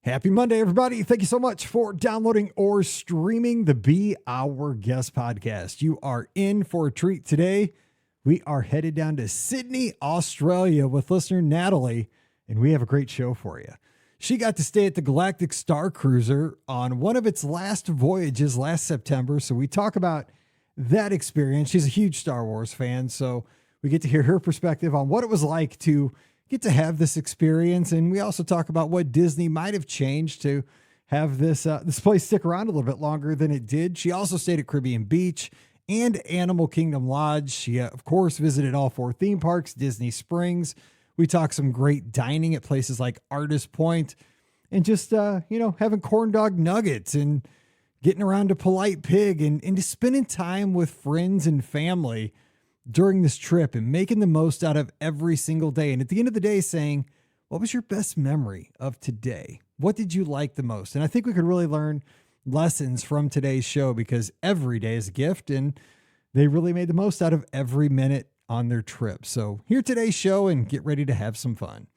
Happy Monday, everybody. Thank you so much for downloading or streaming the Be Our Guest podcast. You are in for a treat today. We are headed down to Sydney, Australia with listener Natalie, and we have a great show for you. She got to stay at the Galactic Starcruiser on one of its last voyages last September, so we talk about that experience. She's a huge Star Wars fan, so we get to hear her perspective on what it was like to get to have this experience. And we also talk about what Disney might have changed to have this place stick around a little bit longer than it did. She also stayed at Caribbean Beach and Animal Kingdom Lodge. She, of course, visited all 4 theme parks, Disney Springs. We talk some great dining at places like Artist Point and just, having corn dog nuggets and getting around to Polite Pig and just spending time with friends and family during this trip and making the most out of every single day. And at the end of the day, saying, what was your best memory of today? What did you like the most? And I think we could really learn lessons from today's show because every day is a gift and they really made the most out of every minute on their trip. So hear today's show and get ready to have some fun.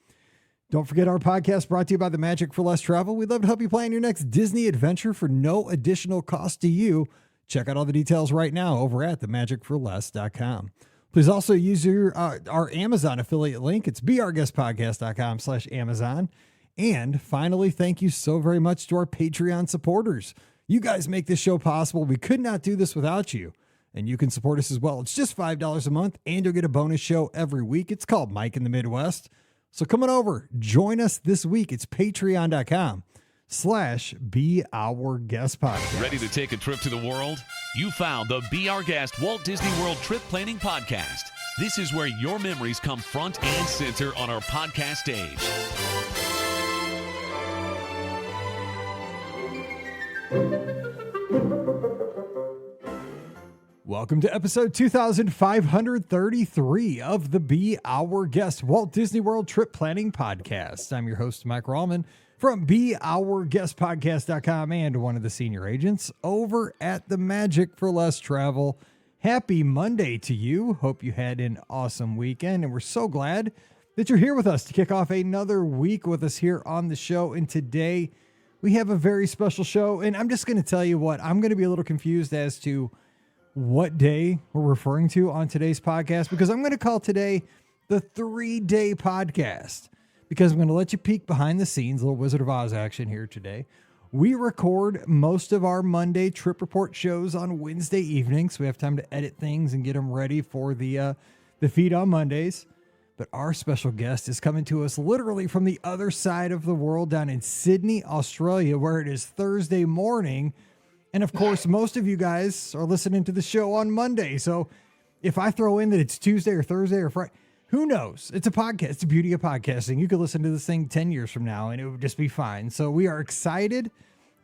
Don't forget our podcast brought to you by the Magic for Less Travel. We'd love to help you plan your next Disney adventure for no additional cost to you. Check out all the details right now over at themagicforless.com. Please also use our Amazon affiliate link. It's beourguestpodcast.com/Amazon. And finally, thank you so very much to our Patreon supporters. You guys make this show possible. We could not do this without you. And you can support us as well. It's just $5 a month, and you'll get a bonus show every week. It's called Mike in the Midwest. So come on over. Join us this week. It's patreon.com/Be Our Guest Podcast. Ready to take a trip to the world? You found the Be Our Guest Walt Disney World Trip Planning Podcast. This is where your memories come front and center on our podcast stage. Welcome to episode 2533 of the Be Our Guest Walt Disney World Trip Planning Podcast. I'm your host, Mike Rallman from BeOurGuestPodcast.com and one of the senior agents over at the Magic for Less Travel. Happy Monday to you. Hope you had an awesome weekend, and we're so glad that you're here with us to kick off another week with us here on the show. And today we have a very special show, and I'm just going to tell you what, I'm going to be a little confused as to what day we're referring to on today's podcast, because I'm going to call today the 3-day podcast, because I'm going to let you peek behind the scenes, a little Wizard of Oz action here today. We record most of our Monday trip report shows on Wednesday evenings, so we have time to edit things and get them ready for the feed on Mondays. But our special guest is coming to us literally from the other side of the world down in Sydney, Australia, where it is Thursday morning. And of course, most of you guys are listening to the show on Monday. So if I throw in that it's Tuesday or Thursday or Friday, who knows? It's a podcast. It's the beauty of podcasting. You could listen to this thing 10 years from now and it would just be fine. So we are excited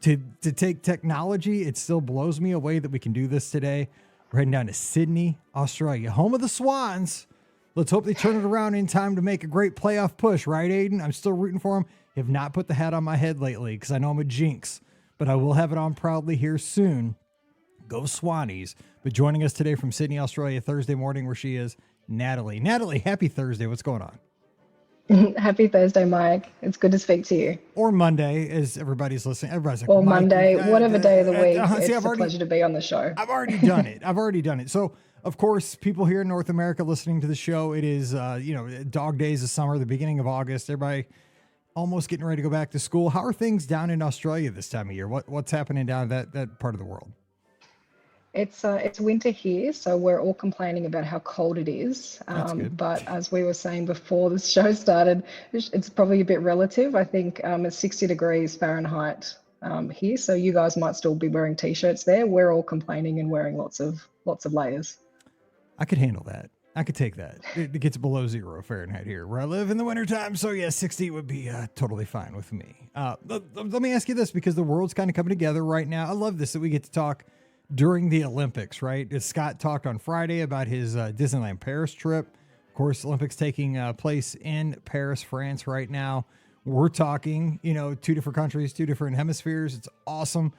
to take technology. It still blows me away that we can do this today. We're heading down to Sydney, Australia, home of the Swans. Let's hope they turn it around in time to make a great playoff push, right, Aiden? I'm still rooting for them. Have not put the hat on my head lately because I know I'm a jinx, but I will have it on proudly here soon. Go Swannies. But joining us today from Sydney, Australia, Thursday morning, where she is, Natalie. Natalie, happy Thursday. What's going on? Happy Thursday, Mike. It's good to speak to you. Or Monday, as everybody's listening. Everybody's like, or Monday, whatever day of the week. It's a already, pleasure to be on the show. I've already done it. So, of course, people here in North America listening to the show, it is, dog days of summer, the beginning of August. Everybody almost getting ready to go back to school. How are things down in Australia this time of year? What's happening down that part of the world? It's winter here, so we're all complaining about how cold it is. But as we were saying before the show started, it's probably a bit relative. I think it's 60 degrees Fahrenheit here, so you guys might still be wearing t-shirts there. We're all complaining and wearing lots of layers. I could handle that. I could take that. It gets below 0 Fahrenheit here where I live in the wintertime. So yeah, 60 would be totally fine with me. Let me ask you this, because the world's kind of coming together right now. I love this, that we get to talk during the Olympics, right? As Scott talked on Friday about his Disneyland Paris trip. Of course, Olympics taking place in Paris, France right now. We're talking, 2 different countries, 2 different hemispheres. It's awesome.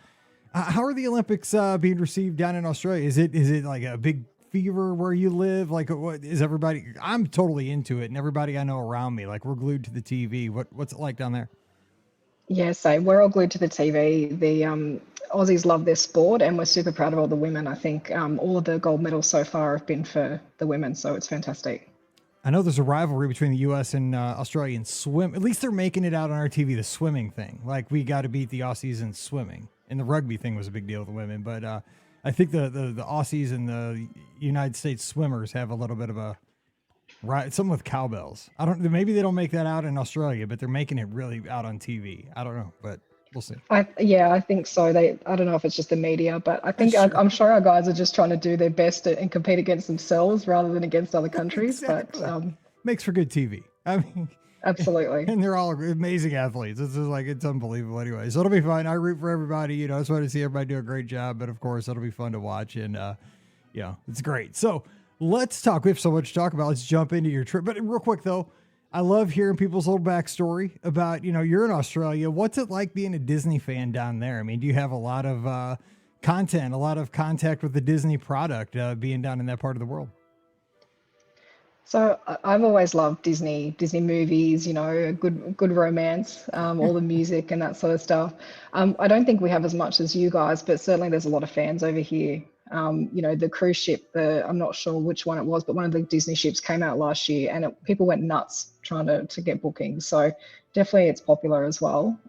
How are the Olympics being received down in Australia? Is it like a big fever where you live? Like, what is everybody? I'm totally into it, and everybody I know around me, like, we're glued to the TV. What's it like down there? Yeah, same. We're all glued to the TV. The Aussies love their sport, and we're super proud of all the women. I think all of the gold medals so far have been for the women, so it's fantastic. I know there's a rivalry between the U.S. and Australia in swim. At least they're making it out on our TV, the swimming thing. Like, we got to beat the Aussies in swimming. And the rugby thing was a big deal with the women. But I think the Aussies and the United States swimmers have a little bit of a right, something with cowbells. I don't. Maybe they don't make that out in Australia, but they're making it really out on TV. I don't know, but we'll see. I think so. I don't know if it's just the media, but I'm sure our guys are just trying to do their best and compete against themselves rather than against other countries. Exactly. But makes for good TV. I mean, absolutely. and they're all amazing athletes. It's just like, it's unbelievable anyway. So it'll be fun. I root for everybody. I just want to see everybody do a great job. But of course, it'll be fun to watch. And it's great. So let's talk. We have so much to talk about. Let's jump into your trip. But real quick, though, I love hearing people's little backstory about, you're in Australia. What's it like being a Disney fan down there? I mean, do you have a lot of content, a lot of contact with the Disney product being down in that part of the world? So I've always loved Disney movies, a good romance, all the music and that sort of stuff. I don't think we have as much as you guys, but certainly there's a lot of fans over here. The cruise ship, I'm not sure which one it was, but one of the Disney ships came out last year, and people went nuts trying to get bookings. So definitely it's popular as well.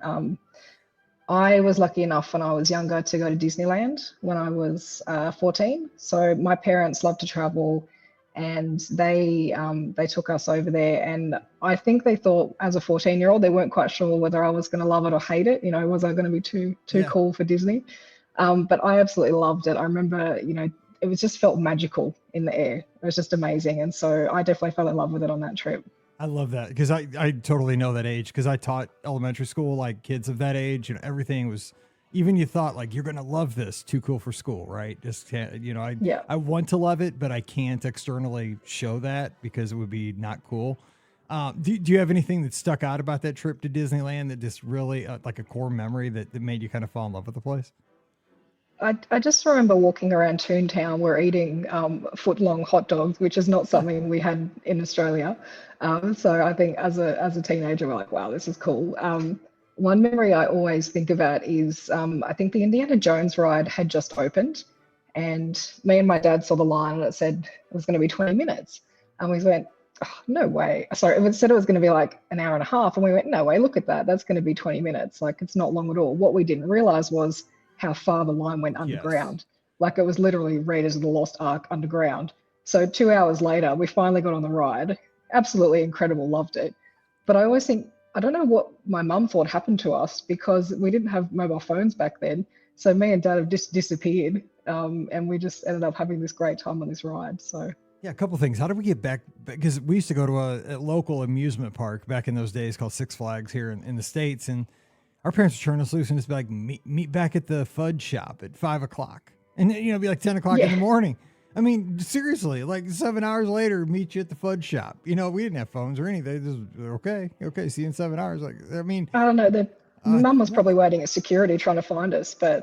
I was lucky enough when I was younger to go to Disneyland when I was 14. So my parents love to travel, and they took us over there. And I think they thought, as a 14-year-old, they weren't quite sure whether I was going to love it or hate it. Was I going to be too cool for Disney? But I absolutely loved it. I remember, it was just felt magical in the air. It was just amazing. And so I definitely fell in love with it on that trip. I love that, because I totally know that age, because I taught elementary school, like kids of that age, everything was, even you thought like, you're going to love this, too cool for school, right? Just, I want to love it, but I can't externally show that because it would be not cool. Do you have anything that stuck out about that trip to Disneyland that just really like a core memory that made you kind of fall in love with the place? I just remember walking around Toontown. We're eating foot-long hot dogs, which is not something we had in Australia. So I think as a teenager, we're like, wow, this is cool. One memory I always think about is I think the Indiana Jones ride had just opened, and me and my dad saw the line and it said it was going to be 20 minutes. And we went, oh, no way. Sorry, it said it was going to be like an hour and a half. And we went, no way, look at that. That's going to be 20 minutes. Like, it's not long at all. What we didn't realize was how far the line went underground. Yes. Like, it was literally Raiders of the Lost Ark underground. So 2 hours later, we finally got on the ride. Absolutely incredible, loved it. But I always think, I don't know what my mum thought happened to us, because we didn't have mobile phones back then. So me and Dad have just disappeared, and we just ended up having this great time on this ride. So yeah, a couple things. How did we get back? Because we used to go to a local amusement park back in those days called Six Flags here in the States, and our parents would turn us loose and just be like, meet back at the fudge shop at 5 o'clock. And then, it'd be like 10 o'clock in the morning. I mean, seriously, like 7 hours later, meet you at the fudge shop. We didn't have phones or anything. Just, okay, see you in 7 hours. Like, I mean, I don't know. Mum was probably waiting at security trying to find us, but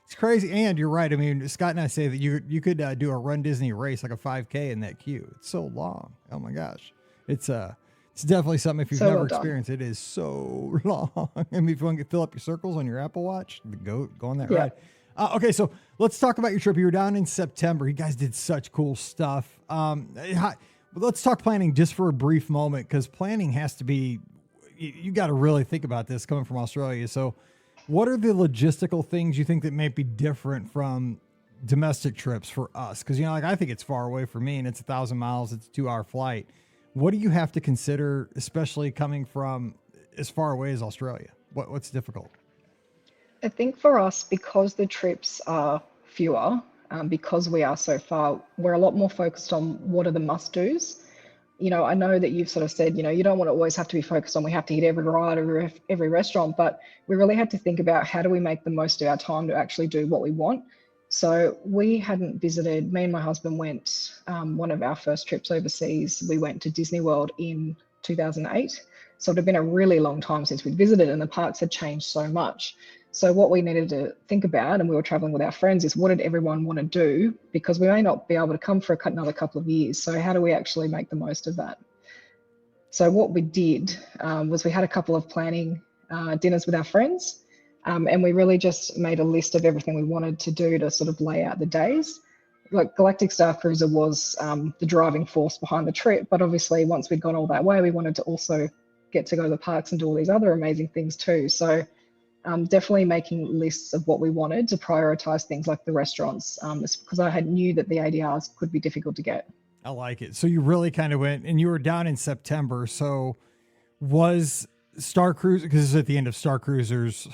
it's crazy. And you're right. I mean, Scott and I say that you could do a Run Disney race, like a 5K in that queue. It's so long. Oh my gosh. It's definitely something, if you've never experienced it, is so long. I mean, if you want to fill up your circles on your Apple Watch, go on that ride. Okay, so let's talk about your trip. You were down in September. You guys did such cool stuff. Let's talk planning just for a brief moment, because planning has to be, you got to really think about this coming from Australia. So what are the logistical things you think that may be different from domestic trips for us? Because, I think it's far away for me, and it's 1,000 miles. It's a 2-hour flight. What do you have to consider, especially coming from as far away as Australia? What's difficult? I think for us, because the trips are fewer, because we are so far, we're a lot more focused on what are the must-dos. I know that you've sort of said, you don't want to always have to be focused on we have to hit every ride or every restaurant, but we really had to think about how do we make the most of our time to actually do what we want. So we hadn't visited, me and my husband went, one of our first trips overseas, we went to Disney World in 2008. So it had been a really long time since we'd visited, and the parks had changed so much. So what we needed to think about, and we were traveling with our friends, is what did everyone want to do? Because we may not be able to come for another couple of years. So how do we actually make the most of that? So what we did was we had a couple of planning dinners with our friends, and we really just made a list of everything we wanted to do to sort of lay out the days. Like Galactic Starcruiser was the driving force behind the trip, but obviously once we'd gone all that way, we wanted to also get to go to the parks and do all these other amazing things too. So definitely making lists of what we wanted to prioritize things like the restaurants, because I had knew that the ADRs could be difficult to get. I like it. So you really kind of went, and you were down in September. So was Starcruiser, because this is at the end of Starcruiser's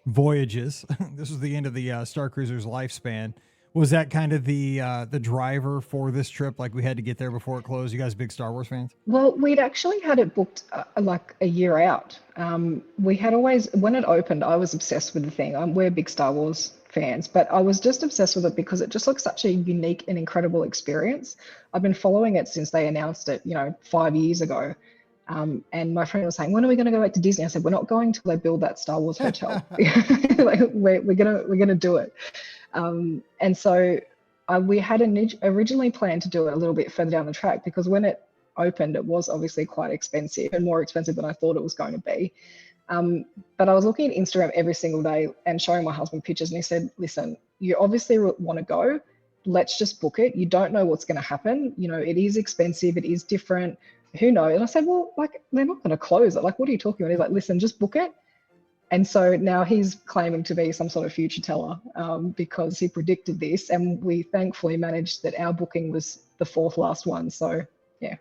voyages. This was the end of the Starcruiser's lifespan. Was that kind of the driver for this trip? Like we had to get there before it closed. You guys big Star Wars fans? Well, we'd actually had it booked like a year out. We had always, when it opened, I was obsessed with the thing. We're big Star Wars fans, but I was just obsessed with it because it just looks such a unique and incredible experience. I've been following it since they announced it, 5 years ago. And my friend was saying, when are we going to go back to Disney? I said, we're not going till they build that Star Wars hotel. Like, we're gonna do it. And so we had originally planned to do it a little bit further down the track, because when it opened, it was obviously quite expensive and more expensive than I thought it was going to be. But I was looking at Instagram every single day and showing my husband pictures, and he said, listen, you obviously want to go. Let's just book it. You don't know what's going to happen. It is expensive. It is different. Who knows? And I said, well, like, they're not going to close it. Like, what are you talking about? He's like, listen, just book it. And so now he's claiming to be some sort of future teller, because he predicted this. And we thankfully managed that our booking was the fourth last one. So, yeah.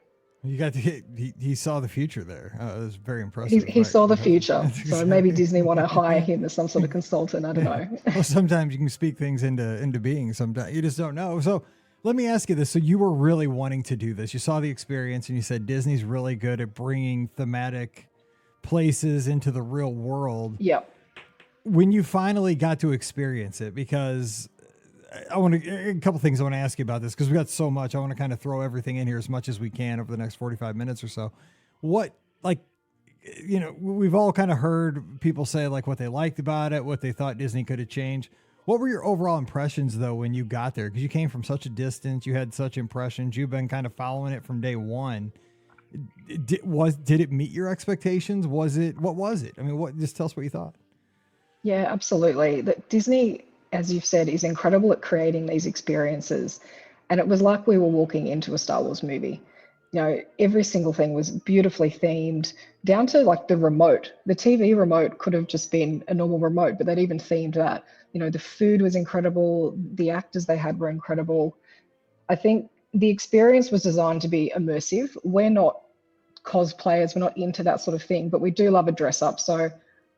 You got to he saw the future there. It was very impressive. He saw the future. So maybe Disney want to hire him as some sort of consultant. I don't know. Well, sometimes you can speak things into being. Sometimes you just don't know. So let me ask you this. So you were really wanting to do this. You saw the experience and you said Disney's really good at bringing thematic places into the real world. Yep. When you finally got to experience it, because a couple things I want to ask you about this, because we got so much. I want to kind of throw everything in here as much as we can over the next 45 minutes or so. What, like, we've all kind of heard people say like what they liked about it, what they thought Disney could have changed. What were your overall impressions though when you got there? Because you came from such a distance, you had such impressions, you've been kind of following it from day one. Did it meet your expectations? What was it? I mean, just tell us what you thought. Yeah, absolutely. That Disney, as you've said, is incredible at creating these experiences. And it was like we were walking into a Star Wars movie. Every single thing was beautifully themed, down to like the remote. The TV remote could have just been a normal remote, but they'd even themed that. The food was incredible. The actors they had were incredible. I think the experience was designed to be immersive. We're not cosplayers, we're not into that sort of thing, but we do love a dress up. So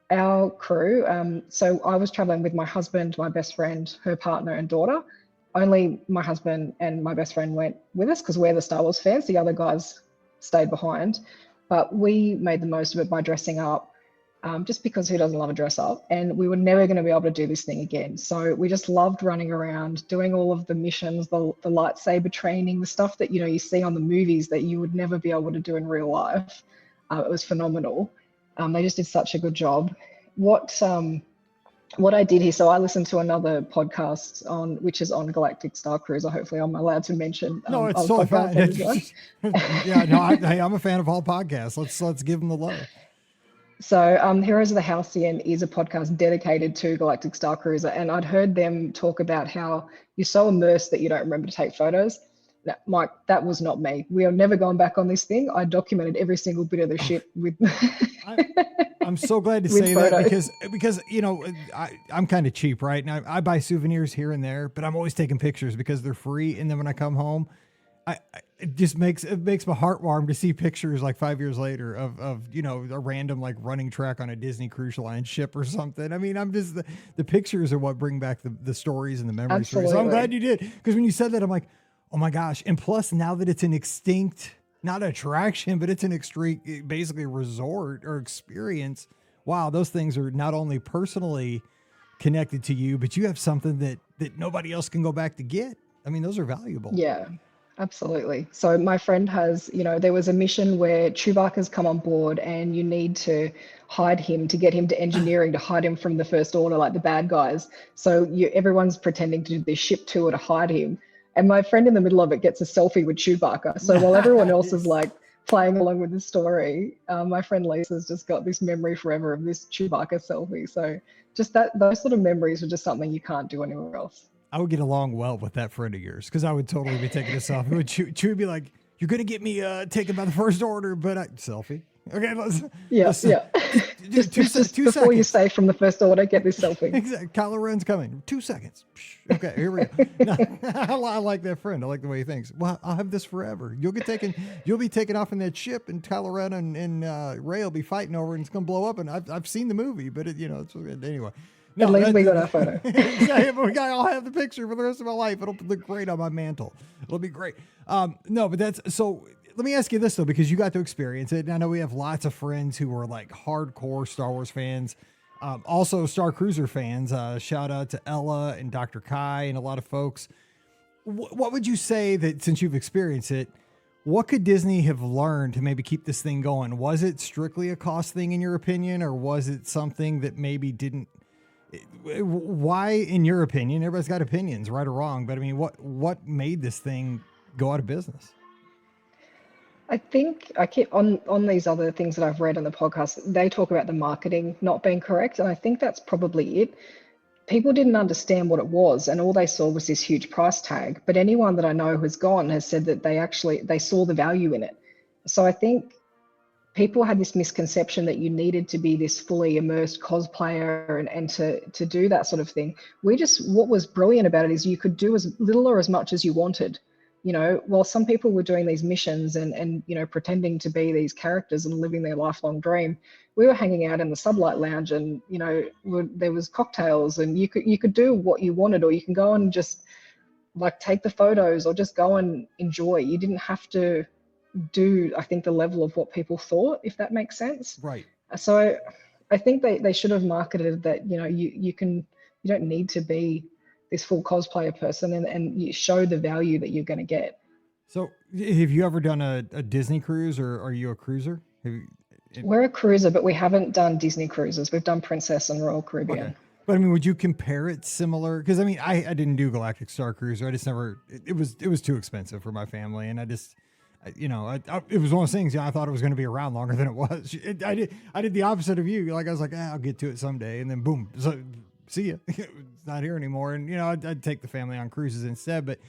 our crew, so I was traveling with my husband, my best friend, her partner and daughter. Only my husband and my best friend went with us because we're the Star Wars fans. The other guys stayed behind, but we made the most of it by dressing up, just because who doesn't love a dress up? And we were never going to be able to do this thing again. So we just loved running around, doing all of the missions, the lightsaber training, the stuff that, you see on the movies that you would never be able to do in real life. It was phenomenal. They just did such a good job. What I did here, so I listened to another podcast which is on Galactic Starcruiser. Hopefully I'm allowed to mention. No, it's totally fine. Yeah, no, I'm a fan of all podcasts. Let's give them the love. So Heroes of the Halcyon is a podcast dedicated to Galactic Starcruiser, and I'd heard them talk about how you're so immersed that you don't remember to take photos. Now, Mike, that was not me. We are never going back on this thing. I documented every single bit of the shit with. I'm so glad to say that because I'm kind of cheap, right? Now I buy souvenirs here and there, but I'm always taking pictures because they're free. And then when I come home, it just makes my heart warm to see pictures like 5 years later of a random like running track on a Disney Cruise Line ship or something. I mean, I'm just the pictures are what bring back the stories and the memories. Absolutely. So I'm glad you did, because when you said that, I'm like, oh my gosh. And plus, now that it's an extinct, not attraction, but it's an extreme, basically resort or experience. Wow, those things are not only personally connected to you, but you have something that nobody else can go back to get. I mean, those are valuable. Yeah, absolutely. So my friend has, there was a mission where Chewbacca's come on board and you need to hide him to get him to engineering to hide him from the First Order, like the bad guys. So everyone's pretending to do this ship tour to hide him. And my friend in the middle of it gets a selfie with Chewbacca. So while everyone else is like playing along with the story. My friend Lisa's just got this memory forever of this Chewbacca selfie. So just those sort of memories are just something you can't do anywhere else. I would get along well with that friend of yours because I would totally be taking a selfie. Chew would be like, "You're gonna get me taken by the first order," but selfie. Okay, let's yeah. Just before seconds. You say from the first order, get this selfie. Exactly. Kylo Ren's coming. 2 seconds. Okay, here we go. No, I like that friend. I like the way he thinks. Well, I'll have this forever. You'll be taken off in that ship, and Kylo Ren and Rey will be fighting over, and it's gonna blow up. And I've seen the movie, but anyway. No, at least we got our photo. We all have the picture for the rest of my life. It'll look great on my mantle. It'll be great. No, but that's so. Let me ask you this though, because you got to experience it. And I know we have lots of friends who are like hardcore Star Wars fans, also Starcruiser fans. Shout out to Ella and Dr. Kai and a lot of folks. What would you say that since you've experienced it, what could Disney have learned to maybe keep this thing going? Was it strictly a cost thing in your opinion, or was it something that maybe didn't? Why, in your opinion, everybody's got opinions, right or wrong, but I mean, what made this thing go out of business? I think I keep on these other things that I've read on the podcast, they talk about the marketing not being correct. And I think that's probably it. People didn't understand what it was, and all they saw was this huge price tag. But anyone that I know who's gone has said that they saw the value in it. So I think people had this misconception that you needed to be this fully immersed cosplayer and to do that sort of thing. What was brilliant about it is you could do as little or as much as you wanted. While some people were doing these missions and pretending to be these characters and living their lifelong dream, we were hanging out in the sublight lounge, and there was cocktails, and you could do what you wanted, or you can go and just like take the photos, or just go and enjoy. You didn't have to do, I think, the level of what people thought, if that makes sense. Right. So I think they should have marketed that you don't need to be this full cosplayer person, and you show the value that you're going to get. So have you ever done a Disney cruise, or are you a cruiser? We're a cruiser, but we haven't done Disney cruises. We've done Princess and Royal Caribbean. Okay. But I mean, would you compare it similar? Because I mean, I didn't do Galactic Starcruiser. I just never, it was too expensive for my family. And I just, it was one of those things, I thought it was going to be around longer than it was. I did the opposite of you. Like I was like, I'll get to it someday. And then boom. So see ya. It's not here anymore. And I'd take the family on cruises instead. But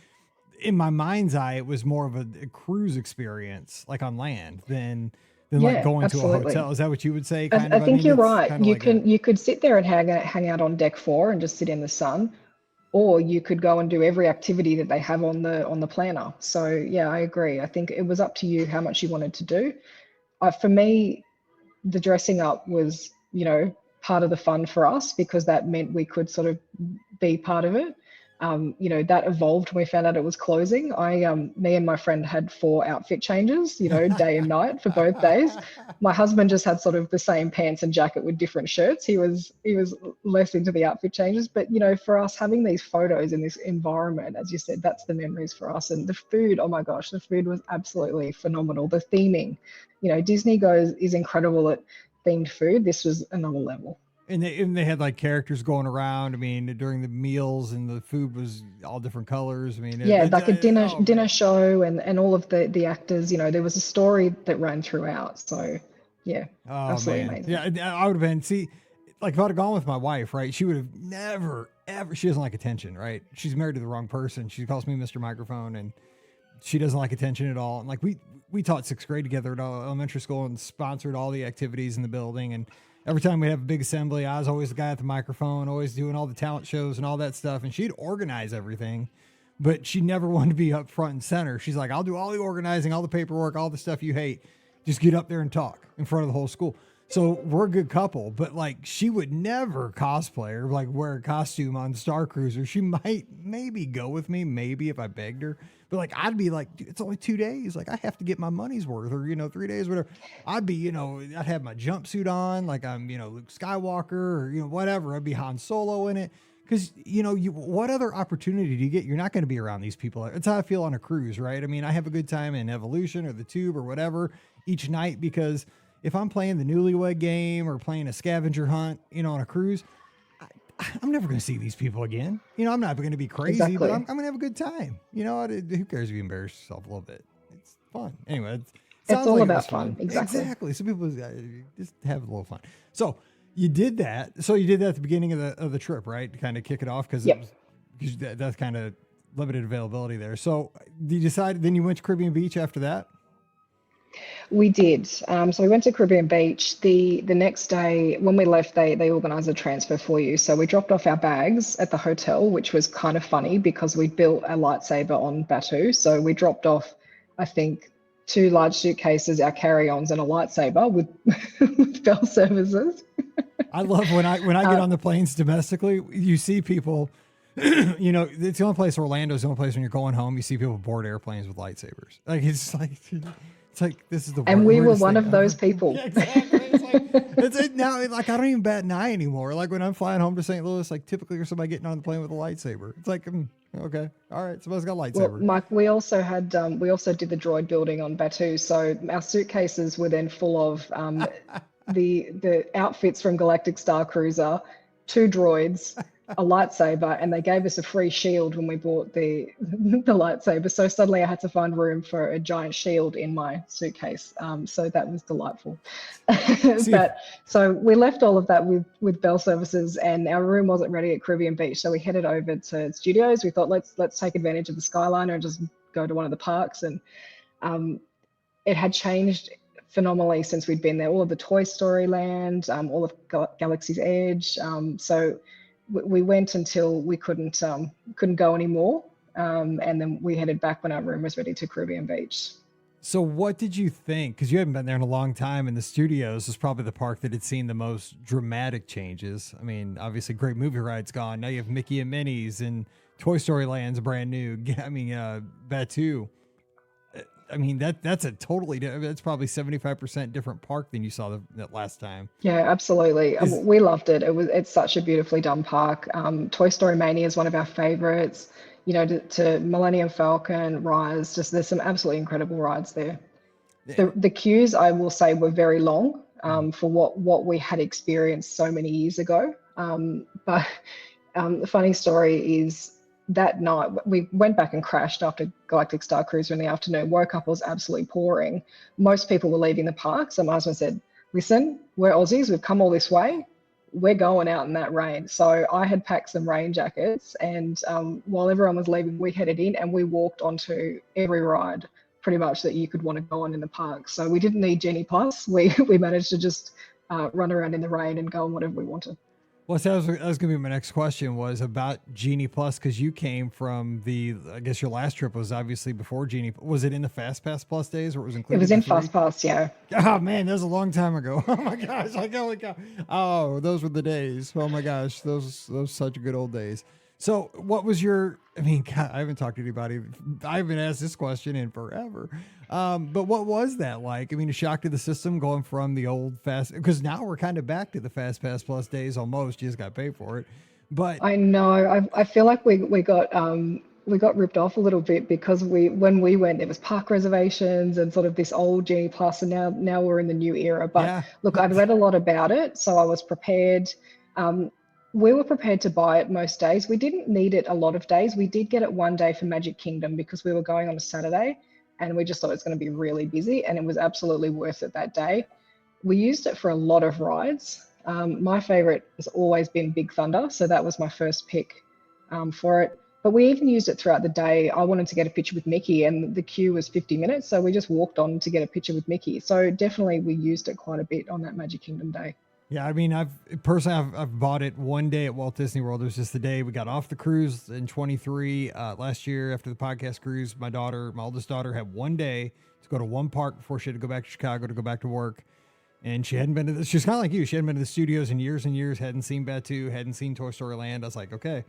in my mind's eye, it was more of a cruise experience, like on land, than like going absolutely. to a hotel. Is that what you would say? I think you're right. You could sit there and hang out on deck 4 and just sit in the sun, or you could go and do every activity that they have on the planner. So yeah, I agree. I think it was up to you how much you wanted to do. For me, the dressing up was part of the fun for us, because that meant we could sort of be part of it. That evolved when we found out it was closing. Me and my friend had 4 outfit changes, day and night for both days. My husband just had sort of the same pants and jacket with different shirts. He was less into the outfit changes, but for us, having these photos in this environment, as you said, that's the memories for us. And the food, oh my gosh, the food was absolutely phenomenal. The theming, Disney is incredible at themed food. This was another level. And they had like characters going around. I mean, during the meals, and the food was all different colors. I mean, like a dinner show, and all of the actors. There was a story that ran throughout. So yeah, absolutely amazing. Yeah, I would have been. See, like if I'd have gone with my wife, right? She would have never ever. She doesn't like attention, right? She's married to the wrong person. She calls me Mr. Microphone, and she doesn't like attention at all. And like we taught 6th grade together at elementary school, and sponsored all the activities in the building, and every time we have a big assembly, I was always the guy at the microphone, always doing all the talent shows and all that stuff. And she'd organize everything, but she never wanted to be up front and center. She's like, I'll do all the organizing, all the paperwork, all the stuff you hate. Just get up there and talk in front of the whole school. So we're a good couple, but like she would never cosplay or like wear a costume on Starcruiser. She might maybe go with me, maybe if I begged her. But like, I'd be like, it's only 2 days. Like I have to get my money's worth, or, 3 days, whatever. I'd be, I'd have my jumpsuit on, like I'm, Luke Skywalker, or, whatever. I'd be Han Solo in it. Cause what other opportunity do you get? You're not going to be around these people. That's how I feel on a cruise, right? I mean, I have a good time in Evolution or the Tube or whatever each night, because if I'm playing the Newlywed Game or playing a scavenger hunt, on a cruise, I'm never going to see these people again. I'm not going to be crazy, exactly. But I'm going to have a good time. Who cares if you embarrass yourself a little bit? It's fun. Anyway, It's Sounds all like it about was fun. Exactly. Exactly. So people just have a little fun. So you did that. So you did that at the beginning of the trip, right? To kind of kick it off because Yep. that's kind of limited availability there. So you decided, then you went to Caribbean Beach after that? We did. So we went to Caribbean Beach. The next day when we left, they organised a transfer for you. So we dropped off our bags at the hotel, which was kind of funny because we built a lightsaber on Batu. So we dropped off, I think, 2 large suitcases, our carry-ons, and a lightsaber with, with bell services. I love when I get on the planes domestically, you see people, it's the only place, Orlando's the only place when you're going home, you see people board airplanes with lightsabers. Like, it's like, this is the And we were weirdest one thing of those ever. people. Yeah, exactly. Now, like, I don't even bat an eye anymore. Like, when I'm flying home to St. Louis, like, typically there's somebody getting on the plane with a lightsaber. It's like, okay, all right, somebody's got a Well, lightsaber. Mike, we also did the droid building on Batu. So our suitcases were then full of the outfits from Galactic Starcruiser, 2 droids, a lightsaber, and they gave us a free shield when we bought the the lightsaber. So suddenly I had to find room for a giant shield in my suitcase. So that was delightful. See, But so we left all of that with bell services, and our room wasn't ready at Caribbean Beach. So we headed over to studios. We thought let's take advantage of the Skyliner and just go to one of the parks. And it had changed phenomenally since we'd been there. All of the Toy Story Land, all of Galaxy's Edge. So we went until we couldn't go anymore, and then we headed back when our room was ready to Caribbean Beach. So what did you think? Because you haven't been there in a long time, and the studios is probably the park that had seen the most dramatic changes. I mean, obviously, Great Movie Ride's gone. Now you have Mickey and Minnie's, and Toy Story Land's brand new. I mean, Batu. I mean, that's a totally, that's probably 75% different park than you saw that last time. Yeah, absolutely. We loved it. It's such a beautifully done park. Toy Story Mania is one of our favorites. To Millennium Falcon, Rise, just there's some absolutely incredible rides there. The queues, I will say, were very long for what we had experienced so many years ago. But the funny story is that night we went back and crashed after Galactic Starcruiser in the afternoon. Woke up, it was absolutely pouring. Most people were leaving the park. So my husband said, "Listen, we're Aussies. We've come all this way. We're going out in that rain." So I had packed some rain jackets, and while everyone was leaving, we headed in and we walked onto every ride pretty much that you could want to go on in the park. So we didn't need Genie Plus. We managed to just run around in the rain and go on whatever we wanted. Well, so that was going to be my next question, was about Genie Plus, because you came from I guess your last trip was obviously before Genie. Was it in the Fast Pass Plus days, or it was included? It was in Fast Pass, yeah. Oh man, that was a long time ago. Oh my gosh, oh, those were the days. Oh my gosh, those such good old days. So what was God, I haven't talked to anybody. I haven't asked this question in forever. But what was that like? I mean, a shock to the system going from the old Fast, because now we're kind of back to the Fast Pass Plus days almost. You just got to pay for it. But I know. I feel like we got ripped off a little bit because when we went, there was park reservations and sort of this old Genie Plus, and now we're in the new era. But yeah. Look, I'd read a lot about it, so I was prepared. We were prepared to buy it most days. We didn't need it a lot of days. We did get it one day for Magic Kingdom because we were going on a Saturday, and we just thought it was going to be really busy, and it was absolutely worth it that day. We used it for a lot of rides. My favorite has always been Big Thunder, so that was my first pick for it. But we even used it throughout the day. I wanted to get a picture with Mickey, and the queue was 50 minutes, so we just walked on to get a picture with Mickey. So definitely we used it quite a bit on that Magic Kingdom day. Yeah, I mean, I've bought it one day at Walt Disney World. It was just the day we got off the cruise in 23 last year after the podcast cruise. My oldest daughter, had one day to go to one park before she had to go back to Chicago to go back to work. And she hadn't been to she's kind of like you. She hadn't been to the studios in years and years, hadn't seen Batu, hadn't seen Toy Story Land. I was like, okay,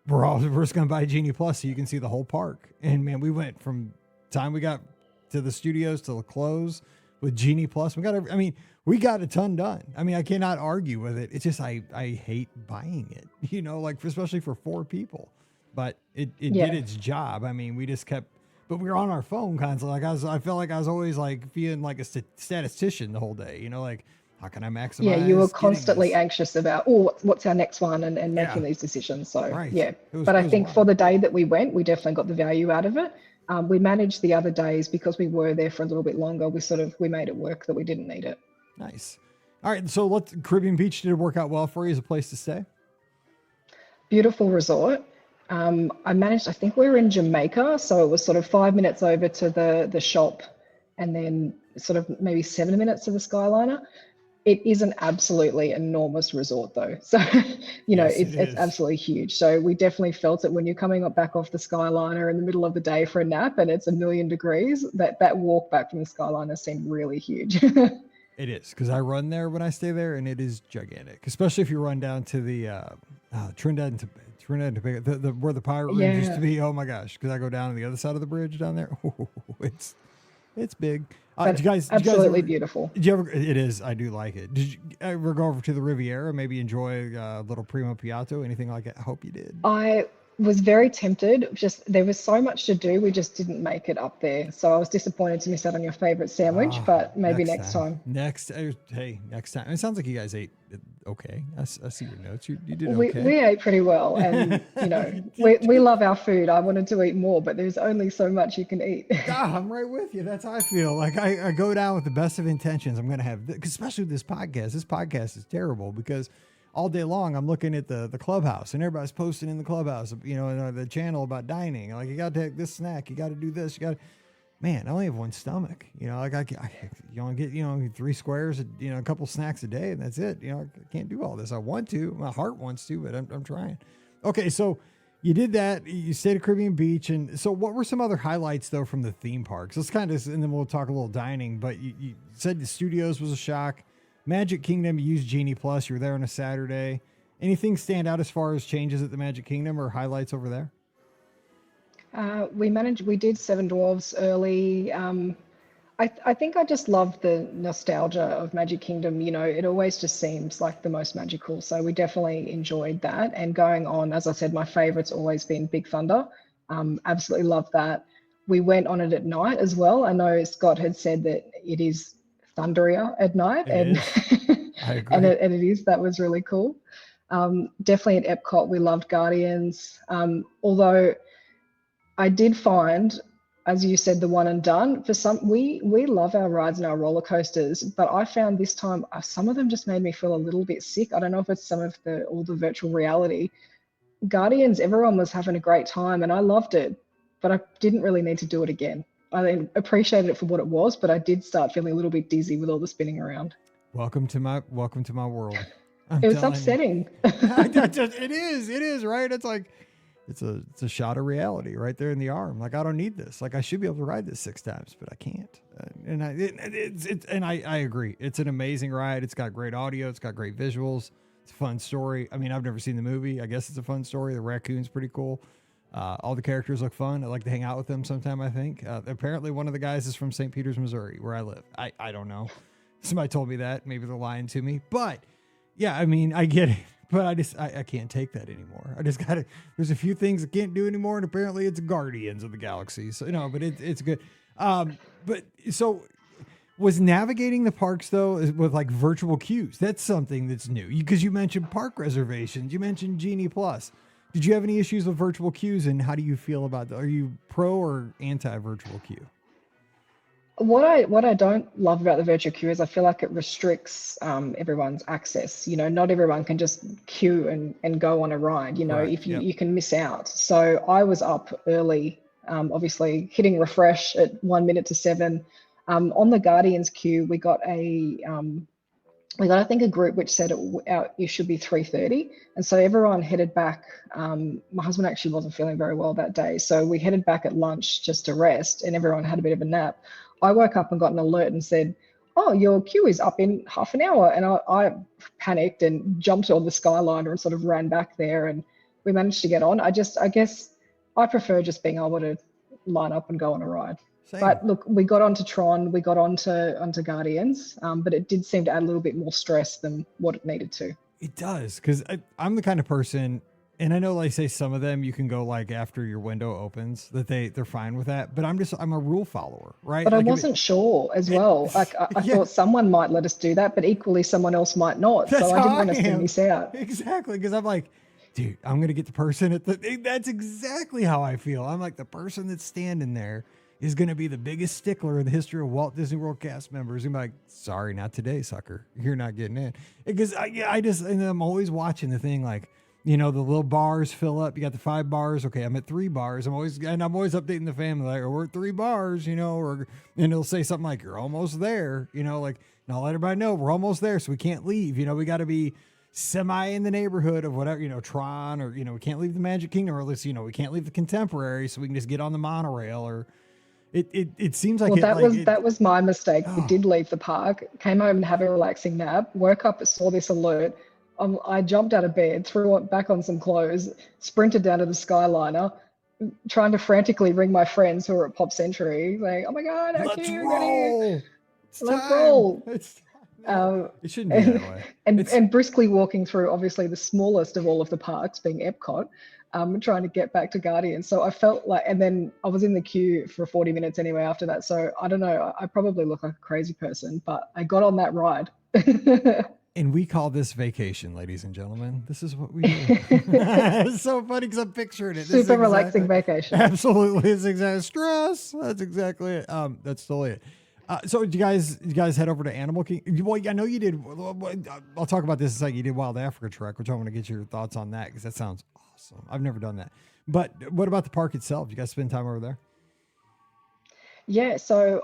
we're just going to buy Genie Plus so you can see the whole park. And man, we went from time we got to the studios to the close with Genie Plus. We got a ton done. I mean, I cannot argue with it. It's just, I hate buying it, like especially for 4 people, but it did its job. I mean, we just kept, but we were on our phone constantly. Like I felt like I was always like feeling like a statistician the whole day, like, how can I maximize? Yeah, you were constantly anxious about, what's our next one, and making these decisions. So right. yeah, but I think for the day that we went, we definitely got the value out of it. We managed the other days because we were there for a little bit longer. We made it work that we didn't need it. Nice. All right. So Caribbean Beach, did it work out well for you as a place to stay? Beautiful resort. I think we were in Jamaica, so it was sort of 5 minutes over to the shop, and then sort of maybe 7 minutes to the Skyliner. It is an absolutely enormous resort though. So, it's absolutely huge. So we definitely felt it when you're coming back off the Skyliner in the middle of the day for a nap and it's 1,000,000 degrees, that walk back from the Skyliner seemed really huge. It is, because I run there when I stay there, and it is gigantic, especially if you run down to the Trinidad and Tobago, where the pirate room used to be. Oh my gosh, because I go down to the other side of the bridge down there. It's big. Absolutely beautiful. Did you ever? It is. I do like it. Did you ever go over to the Riviera? Maybe enjoy a little Primo Piatto, anything like that? I hope you did. I was very tempted. Just there was so much to do. We just didn't make it up there. So I was disappointed to miss out on your favorite sandwich. But maybe next time. Next time. It sounds like you guys ate okay. I see your notes. You did okay. We ate pretty well, and we love our food. I wanted to eat more, but there's only so much you can eat. I'm right with you. That's how I feel. Like I go down with the best of intentions. I'm gonna have, especially with this podcast. This podcast is terrible because all day long I'm looking at the clubhouse, and everybody's posting in the clubhouse, the channel about dining. Like, you got to take this snack, you got to do this, man, I only have one stomach. You only get 3 squares, a couple snacks a day, and that's it. I can't do all this. I want to, my heart wants to, but I'm trying. Okay, so you did that. You stayed at Caribbean Beach, and so what were some other highlights though from the theme parks? Let's and then we'll talk a little dining. But you said the studios was a shock. Magic Kingdom, you used Genie Plus. You were there on a Saturday. Anything stand out as far as changes at the Magic Kingdom or highlights over there? We did Seven Dwarfs early. I think I just love the nostalgia of Magic Kingdom. It always just seems like the most magical. So we definitely enjoyed that. And going on, as I said, my favorite's always been Big Thunder. Absolutely love that. We went on it at night as well. I know Scott had said that it is thunderier at night, and I agree. and it is. That was really cool. Definitely at Epcot, we loved Guardians. Although I did find, as you said, the one and done. For some, we love our rides and our roller coasters, but I found this time some of them just made me feel a little bit sick. I don't know if it's some of all the virtual reality. Guardians, everyone was having a great time, and I loved it, but I didn't really need to do it again. I appreciated it for what it was, but I did start feeling a little bit dizzy with all the spinning around. Welcome to my world. It was upsetting. It is, right? It's like, it's a shot of reality right there in the arm. Like, I don't need this. Like, I should be able to ride this 6 times, but I can't. And I agree. It's an amazing ride. It's got great audio. It's got great visuals. It's a fun story. I mean, I've never seen the movie. I guess it's a fun story. The raccoon's pretty cool. All the characters look fun. I like to hang out with them sometime, I think. Apparently one of the guys is from St. Peters, Missouri, where I live. I don't know. Somebody told me that. Maybe they're lying to me. But yeah, I mean, I get it. But I can't take that anymore. I just gotta, there's a few things I can't do anymore, and apparently it's Guardians of the Galaxy. So, but it's good. But so was navigating the parks though with like virtual queues. That's something that's new, because you mentioned park reservations. You mentioned Genie Plus. Did you have any issues with virtual queues, and how do you feel about that? Are you pro or anti virtual queue? What I don't love about the virtual queue is I feel like it restricts everyone's access. Not everyone can just queue and go on a ride. Right, if you can miss out. So I was up early, obviously hitting refresh at 1 minute to 7. On the Guardians queue, we got I think a group which said it should be 3:30, and so everyone headed back. My husband actually wasn't feeling very well that day, so we headed back at lunch just to rest, and everyone had a bit of a nap. I woke up and got an alert and said, "Oh, your queue is up in half an hour," and I panicked and jumped on the Skyliner and sort of ran back there, and we managed to get on. I guess I prefer just being able to line up and go on a ride. Same. But look, we got onto Tron, we got onto Guardians, but it did seem to add a little bit more stress than what it needed to. It does, because I'm the kind of person, and I know, like, say some of them you can go like after your window opens, that they're fine with that. But I'm a rule follower, right? But I wasn't sure as well. Like I thought someone might let us do that, but equally someone else might not. So I didn't want us to miss out. Exactly, because I'm like, dude, I'm going to get the person at the, that's exactly how I feel. I'm like, the person that's standing there is going to be the biggest stickler in the history of Walt Disney World cast members. And be like, sorry, not today, sucker. You're not getting in. Because and I'm always watching the thing like, the little bars fill up. You got the 5 bars. Okay, I'm at 3 bars. I'm always updating the family like, we're at 3 bars, and it'll say something like, you're almost there, like, and I'll let everybody know we're almost there, so we can't leave. We got to be semi in the neighborhood of whatever, Tron, or, we can't leave the Magic Kingdom, or at least, we can't leave the Contemporary, so we can just get on the monorail. Or it seems like that was my mistake. We did leave the park, came home and have a relaxing nap, woke up, saw this alert. I jumped out of bed, threw back on some clothes, sprinted down to the Skyliner, trying to frantically ring my friends who are at Pop Century, like, "Oh my God, let's roll! Let's roll!" It shouldn't be that way. And briskly walking through, obviously the smallest of all of the parks, being Epcot, trying to get back to Guardians. So I felt like, and then I was in the queue for 40 minutes anyway after that. So I don't know, I probably look like a crazy person, but I got on that ride. And we call this vacation, ladies and gentlemen. This is what we do. It's so funny because I'm picturing it. Super relaxing vacation. Absolutely. It's exactly stress. That's exactly it. That's totally it. So did you guys head over to Animal Kingdom? Well, I know you did. I'll talk about this in a second. You did Wild Africa Trek, which I want to get your thoughts on that because that sounds awesome. I've never done that. But what about the park itself? Did you guys spend time over there? Yeah, so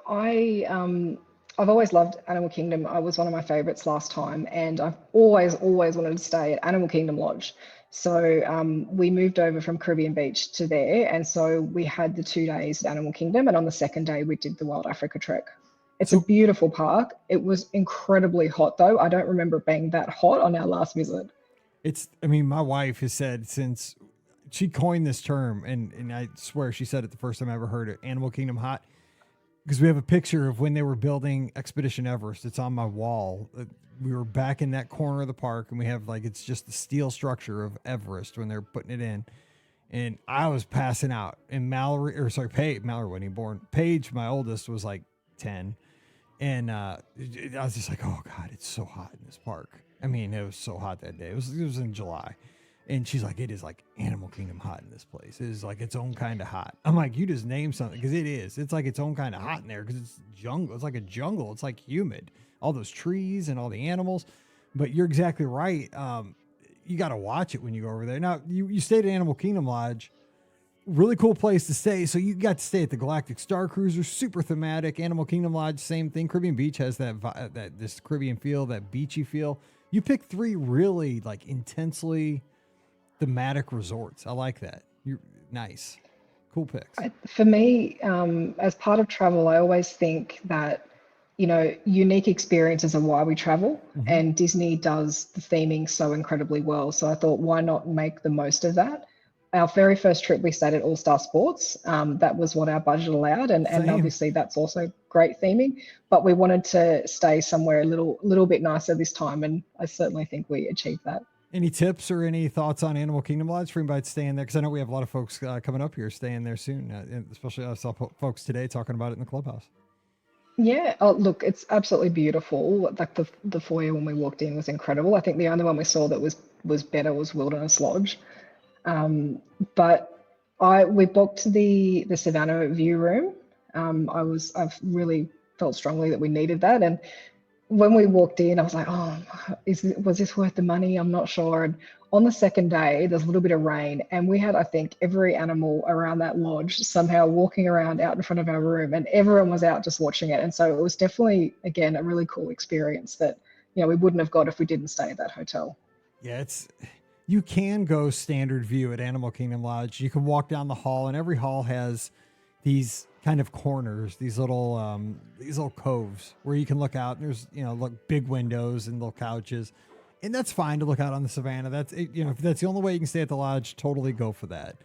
I've always loved Animal Kingdom. I was one of my favorites last time, and I've always wanted to stay at Animal Kingdom Lodge. So we moved over from Caribbean Beach to there, and so we had the 2 days at Animal Kingdom, and on the second day we did the Wild Africa Trek. It's a beautiful park. It was incredibly hot though. I don't remember it being that hot on our last visit. My wife has said since she coined this term, and I swear she said it the first time I ever heard it, Animal Kingdom hot. Because we have a picture of when they were building Expedition Everest. It's on my wall. We were back in that corner of the park, and we have it's just the steel structure of Everest when they're putting it in. And I was passing out. And Mallory wasn't even born. Paige, my oldest, was like 10. And I was just like, oh God, it's so hot in this park. I mean, it was so hot that day. It was in July. And she's like, it is like Animal Kingdom hot in this place. It is like its own kind of hot. I'm like, you just named something because it is. It's like its own kind of hot in there because it's jungle. It's like a jungle. It's like humid. All those trees and all the animals. But you're exactly right. You got to watch it when you go over there. Now, you stayed at Animal Kingdom Lodge. Really cool place to stay. So you got to stay at the Galactic Starcruiser. Super thematic. Animal Kingdom Lodge, same thing. Caribbean Beach has this Caribbean feel, that beachy feel. You picked 3 really intensely thematic resorts. I like that. You're nice. Cool picks. For me, as part of travel, I always think that, unique experiences are why we travel, and Disney does the theming so incredibly well. So I thought, why not make the most of that? Our very first trip, we stayed at All Star Sports. That was what our budget allowed. And obviously that's also great theming, but we wanted to stay somewhere a little bit nicer this time. And I certainly think we achieved that. Any tips or any thoughts on Animal Kingdom Lodge for anybody staying there? Because I know we have a lot of folks coming up here staying there soon. Especially I saw folks today talking about it in the clubhouse. Yeah. Oh, look, it's absolutely beautiful. Like the foyer when we walked in was incredible. I think the only one we saw that was better was Wilderness Lodge. But we booked the Savannah View room. I've really felt strongly that we needed that, and when we walked in, I was like, oh, was this worth the money? I'm not sure. And on the second day, there's a little bit of rain, and we had, I think, every animal around that lodge somehow walking around out in front of our room, and everyone was out just watching it. And so it was definitely, again, a really cool experience that, we wouldn't have got if we didn't stay at that hotel. Yeah, you can go standard view at Animal Kingdom Lodge. You can walk down the hall, and every hall has these kind of corners, these little coves where you can look out. And there's big windows and little couches, and that's fine to look out on the savannah. That's if that's the only way you can stay at the lodge, totally go for that.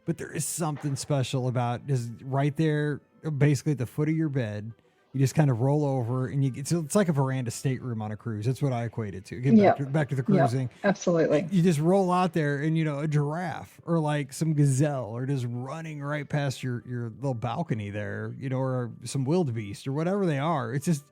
But there is something special about just right there, basically at the foot of your bed. You just kind of roll over, and it's like a veranda stateroom on a cruise. That's what I equate it to. Again, back to the cruising. Yeah, absolutely. You just roll out there, and a giraffe or like some gazelle are just running right past your little balcony there, or some wildebeest or whatever they are. It's just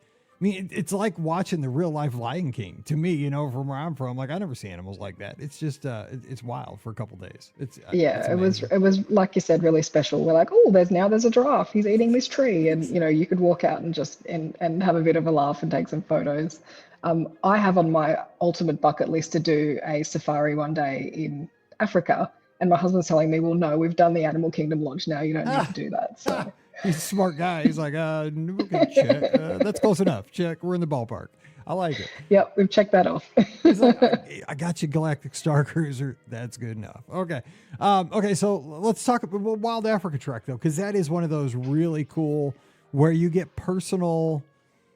mean, it's like watching the real life Lion King to me, you know, from where I'm from. Like I never see animals like that. It's just, it's wild for a couple days. It's Yeah, amazing. it was like you said, really special. We're like, oh, there's a giraffe. He's eating this tree, and you know, you could walk out and just and have a bit of a laugh and take some photos. I have on my ultimate bucket list to do a safari one day in Africa, and my husband's telling me, well, no, we've done the Animal Kingdom Lodge now. You don't need to do that. So He's a smart guy. He's like, okay, check. That's close enough. Check. We're in the ballpark. I like it. yep, we've checked that off. He's like, I got you, Galactic Starcruiser. That's good enough. Okay. Okay. So let's talk about Wild Africa Trek though, because that is one of those really cool where you get personal,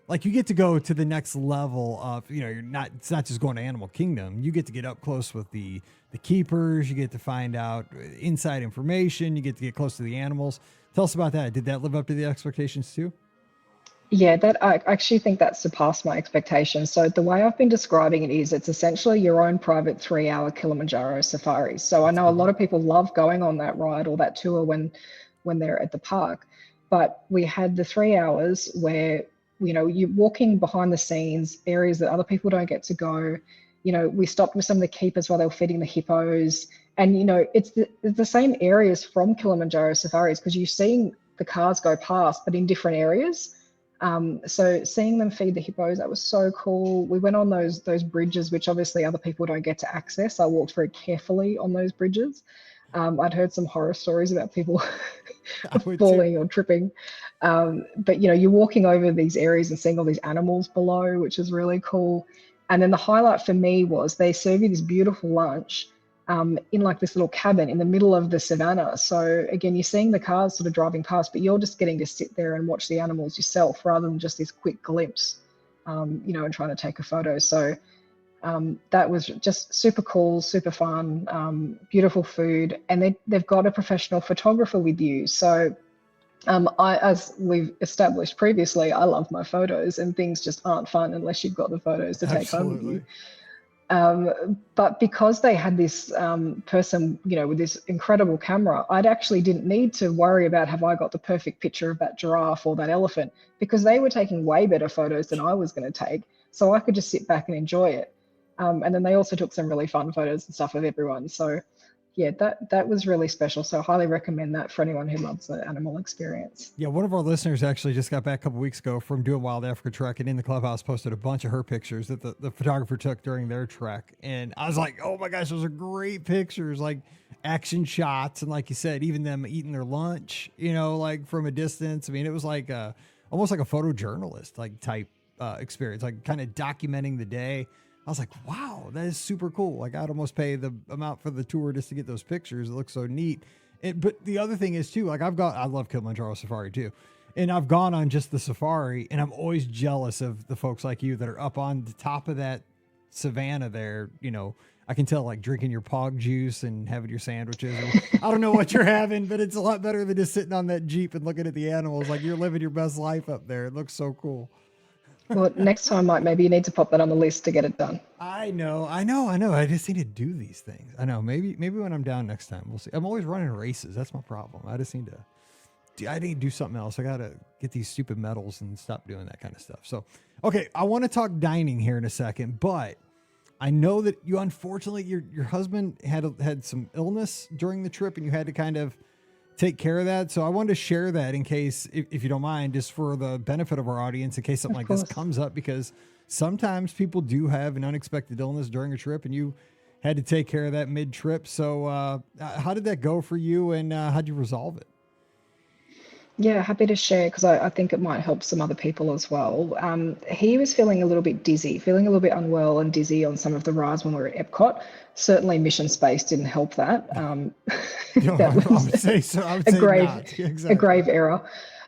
like you get to go to the next level of, you know, it's not just going to Animal Kingdom. You get to get up close with the keepers. You get to find out inside information. You get to get close to the animals. Tell us about that. Did that live up to the expectations too? Yeah, that I actually think that surpassed my expectations. So the way I've been describing it is it's essentially your own private 3-hour Kilimanjaro safari. So I know a lot of people love going on that ride or that tour when they're at the park. But we had the 3 hours where, you know, you're walking behind the scenes, areas that other people don't get to go. You know, we stopped with some of the keepers while they were feeding the hippos. And, you know, it's the same areas from Kilimanjaro safaris because you're seeing the cars go past, but in different areas. So seeing them feed the hippos, that was so cool. We went on those bridges, which obviously other people don't get to access. I walked very carefully on those bridges. I'd heard some horror stories about people falling or tripping. But you know, you're walking over these areas and seeing all these animals below, which is really cool. And then the highlight for me was they serve you this beautiful lunch in like this little cabin in the middle of the savannah. So again, you're seeing the cars sort of driving past, but you're just getting to sit there and watch the animals yourself rather than just this quick glimpse, you know, and trying to take a photo. So that was just super cool, super fun, beautiful food. And they've got a professional photographer with you. So as we've established previously, I love my photos and things just aren't fun unless you've got the photos to take home with you. But because they had this person, you know, with this incredible camera, I actually didn't need to worry about have I got the perfect picture of that giraffe or that elephant because they were taking way better photos than I was going to take. So I could just sit back and enjoy it. And then they also took some really fun photos and stuff of everyone. So yeah, that was really special. So I highly recommend that for anyone who loves the animal experience. Yeah, one of our listeners actually just got back a couple weeks ago from doing Wild Africa Trek, and in the clubhouse posted a bunch of her pictures that the photographer took during their trek. And I was like, oh my gosh, those are great pictures, like action shots. And like you said, even them eating their lunch, you know, like from a distance. I mean, it was like almost like a photojournalist like type experience, like kind of documenting the day. I was like, wow, that is super cool. Like I'd almost pay the amount for the tour just to get those pictures. It looks so neat. But the other thing is too, like I love Kilimanjaro Safari too. And I've gone on just the safari and I'm always jealous of the folks like you that are up on the top of that savannah there. You know, I can tell like drinking your pog juice and having your sandwiches. I don't know what you're having, but it's a lot better than just sitting on that Jeep and looking at the animals. Like you're living your best life up there. It looks so cool. Well, next time, Mike, maybe you need to pop that on the list to get it done. I know. I just need to do these things. I know. Maybe when I'm down next time, we'll see. I'm always running races. That's my problem. I just need to do something else. I got to get these stupid medals and stop doing that kind of stuff. So, okay. I want to talk dining here in a second, but I know that you, unfortunately, your husband had some illness during the trip and you had to kind of take care of that. So I wanted to share that in case, if you don't mind, just for the benefit of our audience, in case something like this comes up, because sometimes people do have an unexpected illness during a trip and you had to take care of that mid-trip. So how did that go for you and how'd you resolve it? Yeah, happy to share because I think it might help some other people as well. He was feeling a little bit dizzy, feeling a little bit unwell and dizzy on some of the rides when we were at Epcot. Certainly Mission Space didn't help that. That was a grave error.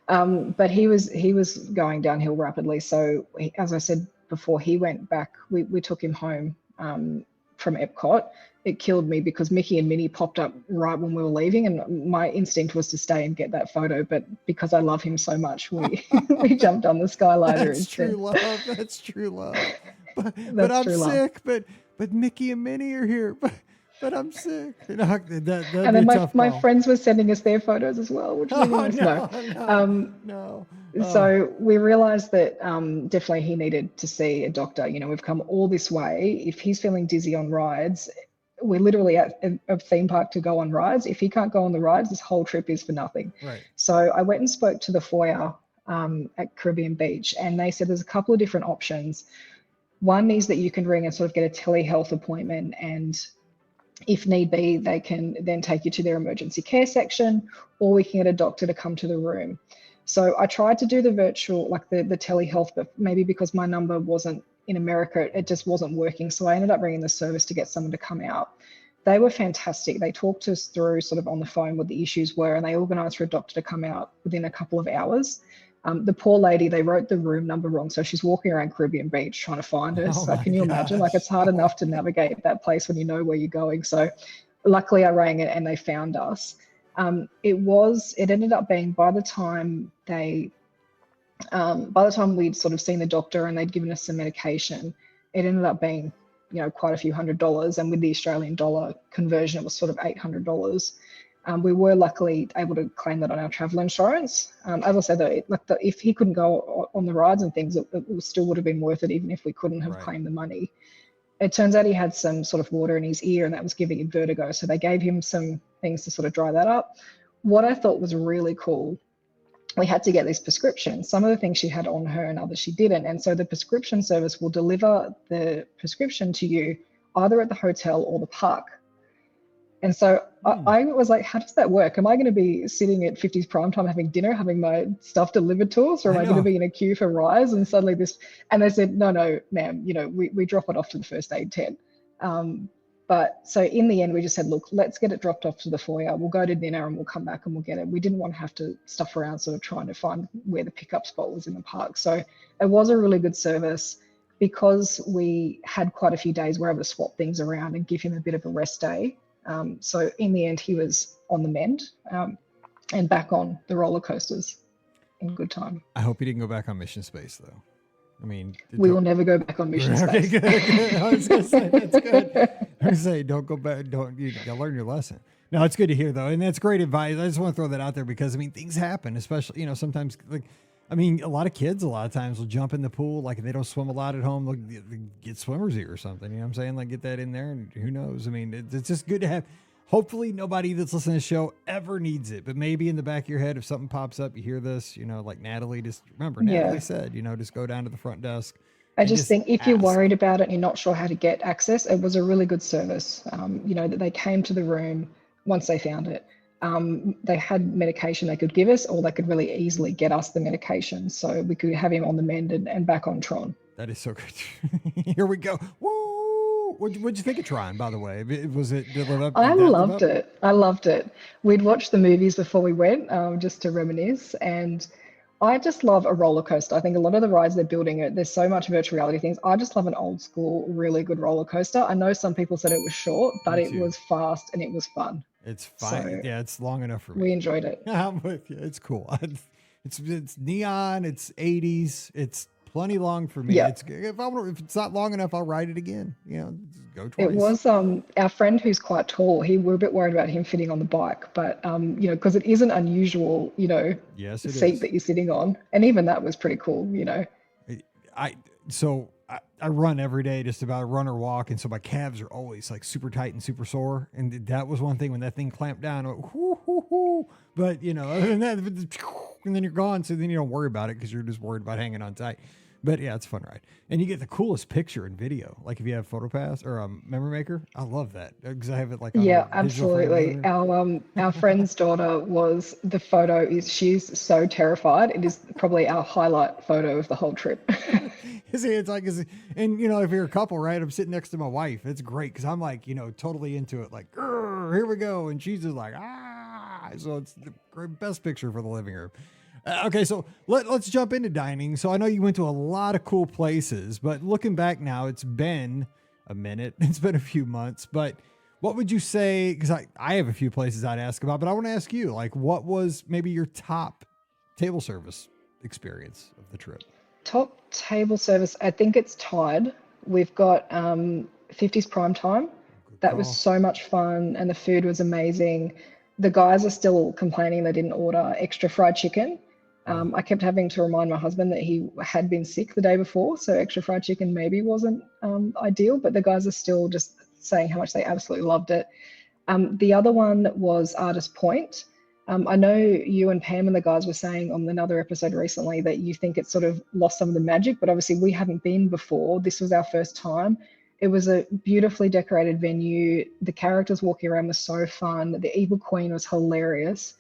But he was going downhill rapidly. So as I said before, he went back. We took him home from Epcot. It killed me because Mickey and Minnie popped up right when we were leaving, and my instinct was to stay and get that photo. But because I love him so much, we jumped on the Skylighter. That's true love. That's true love. But I'm sick. But Mickey and Minnie are here. but I'm sick. You know, that'd And be a then tough my call. friends were sending us their photos as well, which was even Oh worse. no, No. no, Um, no. so we realized that definitely he needed to see a doctor. You know, we've come all this way. If he's feeling dizzy on rides, we're literally at a theme park to go on rides. If he can't go on the rides, this whole trip is for nothing. Right. So I went and spoke to the foyer at Caribbean Beach, and they said there's a couple of different options. One is that you can ring and sort of get a telehealth appointment, and if need be, they can then take you to their emergency care section, or we can get a doctor to come to the room. So I tried to do the virtual, like the telehealth, but maybe because my number wasn't in America, it just wasn't working. So I ended up ringing the service to get someone to come out. They were fantastic. They talked us through sort of on the phone what the issues were, and they organised for a doctor to come out within a couple of hours. The poor lady, they wrote the room number wrong. So she's walking around Caribbean Beach trying to find us. Oh So my can you imagine? Like, gosh. it's hard enough to navigate that place when you know where you're going. So luckily I rang it and they found us. It ended up being by the time we'd sort of seen the doctor and they'd given us some medication, it ended up being, you know, quite a few $100s. And with the Australian dollar conversion, it was sort of $800. We were luckily able to claim that on our travel insurance. As I said, though, if he couldn't go on the rides and things, it still would have been worth it, even if we couldn't have claimed the money. It turns out he had some sort of water in his ear, and that was giving him vertigo. So they gave him some things to sort of dry that up. What I thought was really cool, we had to get these prescriptions. Some of the things she had on her and others she didn't. And so the prescription service will deliver the prescription to you either at the hotel or the park. And so I was like, how does that work? Am I going to be sitting at 50s prime time having dinner, having my stuff delivered to us, or am I going to be in a queue for rides? And suddenly and they said, no, ma'am, you know, we drop it off to the first aid tent. But so in the end, we just said, look, let's get it dropped off to the foyer. We'll go to dinner and we'll come back and we'll get it. We didn't want to have to stuff around sort of trying to find where the pickup spot was in the park. So it was a really good service. Because we had quite a few days, we were able to swap things around and give him a bit of a rest day. So in the end, he was on the mend and back on the roller coasters in good time. I hope he didn't go back on Mission Space, though. I mean, we will never go back on Mission Space. Good. I was going to say, that's good. I was going to say, don't go back. You'll learn your lesson. No, it's good to hear, though. And that's great advice. I just want to throw that out there because, I mean, things happen, especially, you know, sometimes, like, I mean, a lot of kids, a lot of times will jump in the pool. Like, if they don't swim a lot at home, they'll get swimmer's ear or something. You know what I'm saying? Like, get that in there, and who knows? I mean, it's just good to have. Hopefully, nobody that's listening to the show ever needs it. But maybe in the back of your head, if something pops up, you hear this, you know, like Natalie, just remember, Natalie said, you know, just go down to the front desk. I just think if you're worried about it and you're not sure how to get access, it was a really good service. You know, that they came to the room once they found it. They had medication they could give us, or they could really easily get us the medication. So we could have him on the mend and back on Tron. That is so good. Here we go. Woo! What'd you think of Tron, by the way? Was it? Did it live up? I loved it. I loved it. We'd watched the movies before we went, just to reminisce. And I just love a roller coaster. I think a lot of the rides they're building, there's so much virtual reality things. I just love an old school, really good roller coaster. I know some people said it was short, but it was fast and it was fun. It's fine. So yeah, it's long enough for me. We enjoyed it. I'm with you. It's cool. It's neon. It's 80s. It's plenty long for me. Yeah. If it's not long enough, I'll ride it again. You know, go twice. It was our friend who's quite tall. We're a bit worried about him fitting on the bike, but you know, because it is an unusual, you know, seat that you're sitting on, and even that was pretty cool. You know, I run every day, just about run or walk. And so my calves are always like super tight and super sore. And that was one thing when that thing clamped down, but you know, other than that, and then you're gone. So then you don't worry about it because you're just worried about hanging on tight. But yeah, it's a fun ride. And you get the coolest picture and video. Like if you have PhotoPass or Memory Maker, I love that because I have it like, absolutely. Our friend's daughter the photo is, she's so terrified. It is probably our highlight photo of the whole trip. And you know, if you're a couple, right, I'm sitting next to my wife. It's great because I'm like, you know, totally into it. Like, here we go. And she's just like, so it's the best picture for the living room. Okay, so let's jump into dining. So I know you went to a lot of cool places, but looking back now, it's been a minute. It's been a few months. But what would you say, because I have a few places I'd ask about, but I want to ask you, like, what was maybe your top table service experience of the trip? Top table service, I think it's tied. We've got 50s Prime Time. That was Cool. so much fun, and the food was amazing. The guys are still complaining they didn't order extra fried chicken. Oh, I kept having to remind my husband that he had been sick the day before, so extra fried chicken maybe wasn't ideal, but the guys are still just saying how much they absolutely loved it. The other one was Artist Point. I know you and Pam and the guys were saying on another episode recently that you think it sort of lost some of the magic, but obviously we hadn't been before. This was our first time. It was a beautifully decorated venue. The characters walking around was so fun. The Evil Queen was hilarious.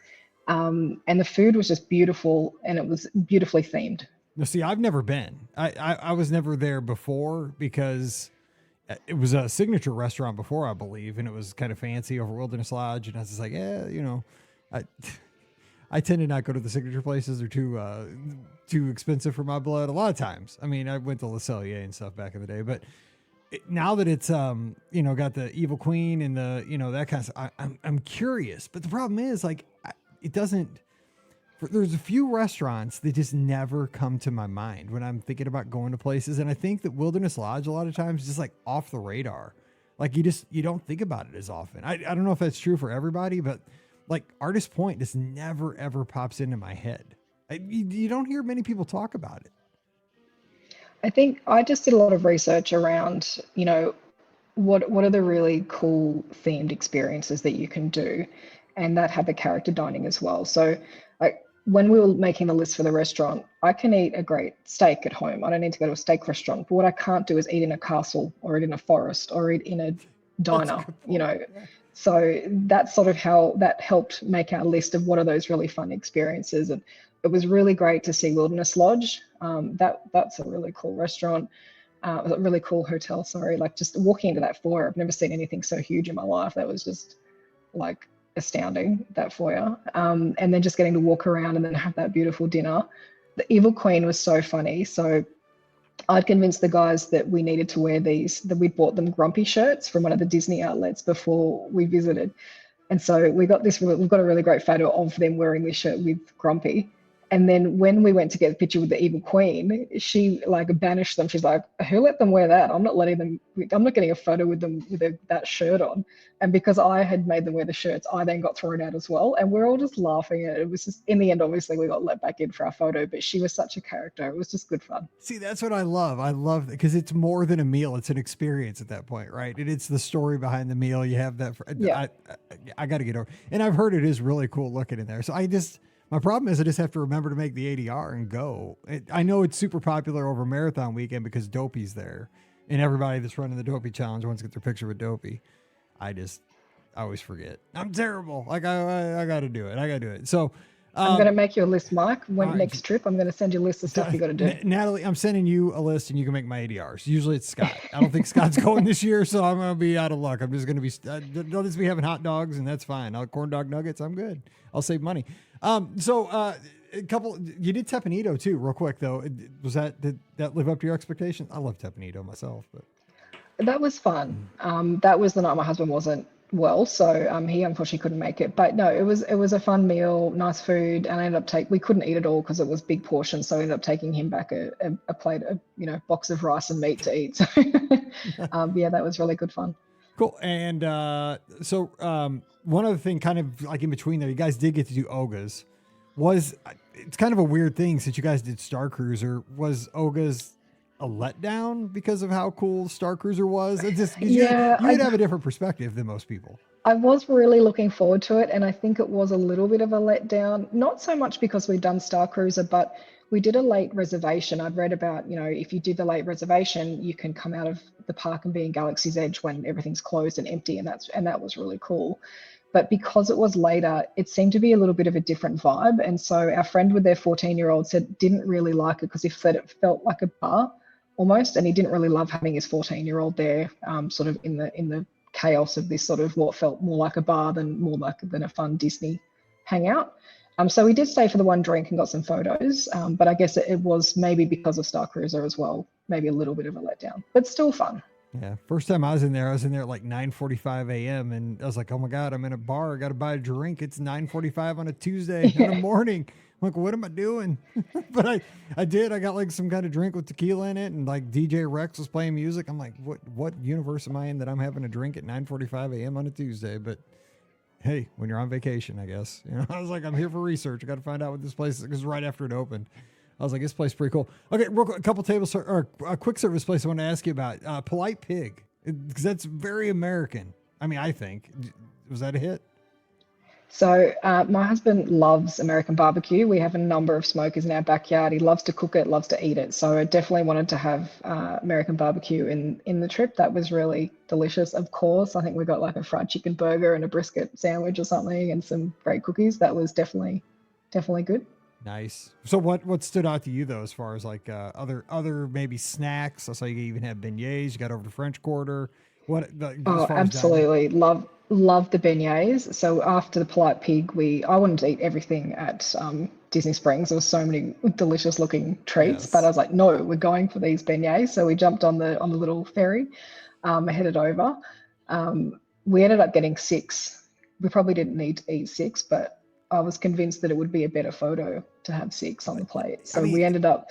And the food was just beautiful, and it was beautifully themed. now see, I've never been. I was never there before because it was a signature restaurant before, I believe, and it was kind of fancy over Wilderness Lodge. And I was just like, yeah, you know, I I tend to not go to the signature places; they're too expensive for my blood. A lot of times, I mean, I went to Le Cellier and stuff back in the day, but now that it's you know, got the Evil Queen and the, you know, that kind of stuff, I'm curious. But the problem is, like, it doesn't. There's a few restaurants that just never come to my mind when I'm thinking about going to places, and I think that Wilderness Lodge a lot of times is just like off the radar. Like you don't think about it as often. I don't know if that's true for everybody, but like Artist Point just never ever pops into my head. You don't hear many people talk about it. I think I just did a lot of research around, what are the really cool themed experiences that you can do, and that had the character dining as well. So, like when we were making the list for the restaurant, I can eat a great steak at home. I don't need to go to a steak restaurant. But what I can't do is eat in a castle or eat in a forest or eat in a That's a diner, good you point. know. Yeah. So that's sort of how that helped make our list of what are those really fun experiences. And it was really great to see Wilderness Lodge. That's a really cool restaurant, a really cool hotel. Sorry, like just walking into that foyer, I've never seen anything so huge in my life. That was just like astounding, that foyer. And then just getting to walk around and then have that beautiful dinner. The Evil Queen was so funny. So I'd convinced the guys that we needed to wear these, that we'd bought them grumpy shirts from one of the Disney outlets before we visited. And so we've got a really great photo of them wearing this shirt with Grumpy. And then when we went to get the picture with the Evil Queen, she like banished them. She's like, who let them wear that? I'm not getting a photo with them with that shirt on. And because I had made them wear the shirts, I then got thrown out as well. And we're all just laughing at it. It was just, in the end, obviously we got let back in for our photo, but she was such a character. It was just good fun. See, that's what I love. I love because it's more than a meal; it's an experience at that point, right? And it's the story behind the meal. You have that. Yeah. I got to get over, and I've heard it is really cool looking in there. So my problem is I just have to remember to make the ADR and go. I know it's super popular over marathon weekend because Dopey's there, and everybody that's running the Dopey challenge wants to get their picture with Dopey. I always forget. I'm terrible. Like I got to do it. I got to do it. So. I'm going to make you a list, Mike. All right. Next trip, I'm going to send you a list of stuff you got to do. Natalie, I'm sending you a list and you can make my ADRs. Usually it's Scott. I don't think Scott's going this year, so I'm going to be out of luck. I'm just going to be, they'll just be having hot dogs and that's fine. Corn dog nuggets, I'm good. I'll save money. A couple, you did Tepanito too, real quick though. Did that live up to your expectations? I love Tepanito myself, but. That was fun. That was the night my husband wasn't well, so he unfortunately couldn't make it. But no, it was a fun meal, nice food, and I ended up we couldn't eat it all because it was big portions, so I ended up taking him back a plate of box of rice and meat to eat. So yeah, that was really good fun. Cool. And one other thing, kind of like in between there, you guys did get to do Oga's. It's kind of a weird thing since you guys did Starcruiser. Was Oga's a letdown because of how cool Starcruiser was? It's just you'd have a different perspective than most people. I was really looking forward to it, and I think it was a little bit of a letdown. Not so much because we'd done Starcruiser, but we did a late reservation. I'd read about, if you did the late reservation, you can come out of the park and be in Galaxy's Edge when everything's closed and empty, and that was really cool. But because it was later, it seemed to be a little bit of a different vibe. And so our friend with their 14-year-old said didn't really like it because he said it felt like a bar almost, and he didn't really love having his 14-year-old there, sort of in the chaos of this sort of what felt more like a bar than a fun Disney hangout. So we did stay for the one drink and got some photos, but I guess it was maybe because of Starcruiser as well, maybe a little bit of a letdown, but still fun. Yeah. First time I was in there at like 9:45 a.m. and I was like, oh my God, I'm in a bar. I got to buy a drink. It's 9:45 on a Tuesday in the Yeah. morning. I'm like, what am I doing? But I did. I got like some kind of drink with tequila in it, and like DJ Rex was playing music. I'm like, what universe am I in that I'm having a drink at 9:45 a.m. on a Tuesday? But hey, when you're on vacation, I guess. I was like, I'm here for research. I got to find out what this place is, because right after it opened, I was like, this place is pretty cool. Okay, real quick, a couple or a quick service place I want to ask you about. Polite Pig, because that's very American. I mean, I think. Was that a hit? So my husband loves American barbecue. We have a number of smokers in our backyard. He loves to cook it, loves to eat it. So I definitely wanted to have American barbecue in the trip. That was really delicious. Of course, I think we got like a fried chicken burger and a brisket sandwich or something, and some great cookies. That was definitely good. Nice. So what stood out to you though, as far as like other maybe snacks? I saw you even had beignets. You got over to French Quarter. As Oh, far as dining? absolutely. Love the beignets. So after the Polite Pig, I wanted to eat everything at Disney Springs. There were so many delicious looking treats, but I Yes. was like, no, we're going for these beignets. So we jumped on the little ferry, headed over. We ended up getting six. We probably didn't need to eat six, but I was convinced that it would be a better photo to have six on the plate. I So we mean, ended up.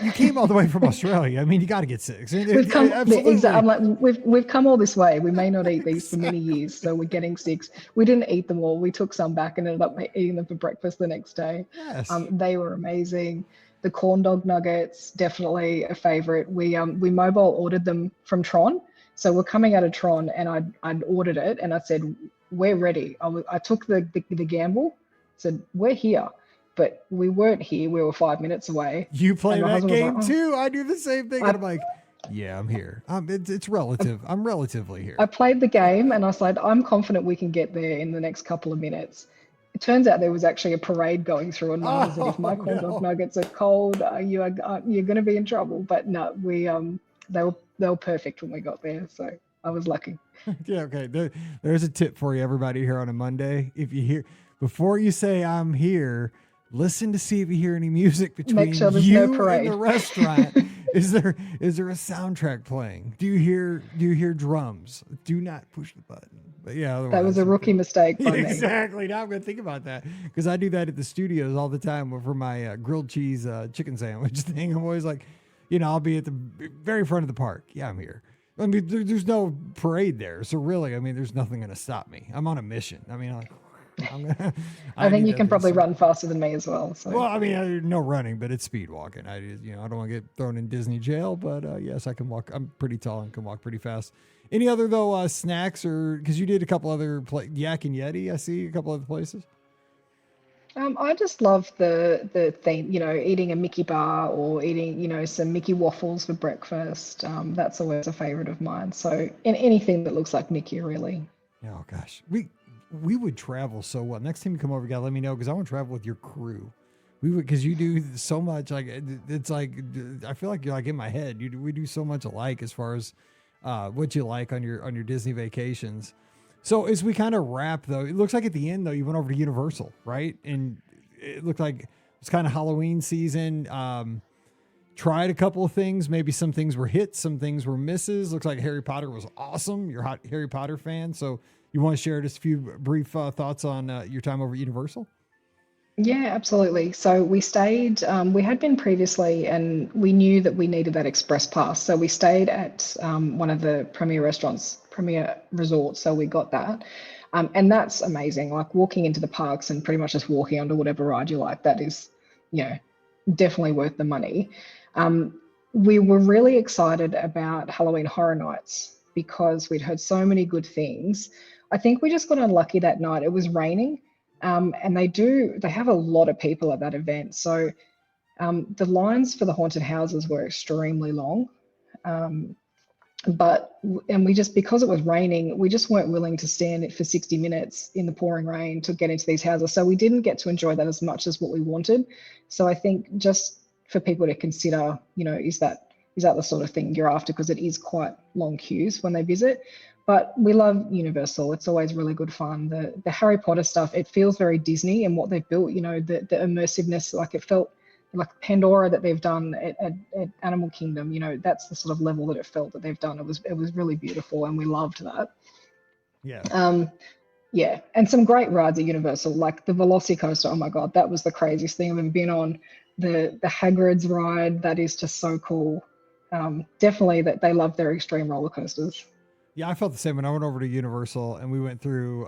you came all the way from Australia. I mean, you got to get six. We've come Absolutely. I'm like we've come all this way. We may not eat these for many Exactly. years, so we're getting six. We didn't eat them all. We took some back and ended up eating them for breakfast the next day. Yes. They were amazing. The corn dog nuggets, definitely a favorite. We mobile ordered them from Tron, so we're coming out of Tron, and I'd ordered it, and I said we're ready. I took the gamble, said we're here, but we weren't here. We were 5 minutes away, You and play my that husband was like, game oh. too. I do the same thing, and I I'm like, yeah, I'm here. It's relative. I'm relatively I here. played the game and I said, I'm confident we can get there in the next couple of minutes. It turns out there was actually a parade going through, and my husband said, if Oh my corn dog no. nuggets are cold, you're going to be in trouble. But no, they were perfect when we got there, so I was lucky. Yeah. Okay. There's a tip for you, everybody, here on a Monday. If you hear before you say I'm here, listen to see if you hear any music Make between sure there's no you and the parade. restaurant. Is there a soundtrack playing? Do you hear drums? Do not push the button. But yeah, That was otherwise a you're rookie good. mistake Yeah, by me. exactly. Now I'm gonna think about that, because I do that at the studios all the time for my grilled cheese chicken sandwich thing. I'm always like, I'll be at the very front of the park. Yeah, I'm here. I mean, there's no parade there, so really, I mean, there's nothing gonna stop me. I'm on a mission. I mean, I'm gonna, I I think need you that can thing probably started. run faster than me as well. So Well, I mean, no running, but it's speed walking. I don't want to get thrown in Disney jail, but yes, I can walk. I'm pretty tall and can walk pretty fast. Any other though snacks, or because you did a couple other Yak and Yeti? I see a couple other places. I just love the theme, eating a Mickey bar or eating, some Mickey waffles for breakfast. That's always a favorite of mine. So, in anything that looks like Mickey, really. Oh gosh, we would travel so well. Next time you come over, you gotta let me know, because I want to travel with your crew. We would, because you do so much. Like it's like I feel like you're like in my head. We do so much alike as far as what you like on your Disney vacations. So as we kind of wrap though, it looks like at the end though you went over to Universal, right? And it looked like it's kind of Halloween season. Tried a couple of things. Maybe some things were hits, some things were misses. Looks like Harry Potter was awesome. You're a hot Harry Potter fan, so you want to share just a few brief thoughts on your time over at Universal? Yeah, absolutely. So we stayed, we had been previously, and we knew that we needed that express pass. So we stayed at one of the premier restaurants, premier resorts. So we got that. And that's amazing. Like walking into the parks and pretty much just walking onto whatever ride you like, that is, you know, definitely worth the money. We were really excited about Halloween Horror Nights because we'd heard so many good things. I think we just got unlucky that night. It was raining, and they have a lot of people at that event. So the lines for the haunted houses were extremely long. Um, and we just, because it was raining, we just weren't willing to stand it for 60 minutes in the pouring rain to get into these houses. So we didn't get to enjoy that as much as what we wanted. So I think just for people to consider, is that the sort of thing you're after? Because it is quite long queues when they visit. But we love Universal. It's always really good fun. The Harry Potter stuff, it feels very Disney, and what they've built, the immersiveness, like it felt like Pandora that they've done at Animal Kingdom. You know, that's the sort of level that it felt that they've done. It was really beautiful, and we loved that. Yeah. Yeah, and some great rides at Universal, like the Velocicoaster. Oh my God, that was the craziest thing I've ever been on. The Hagrid's ride, that is just so cool. Definitely that they love their extreme roller coasters. Yeah, I felt the same when I went over to Universal and we went through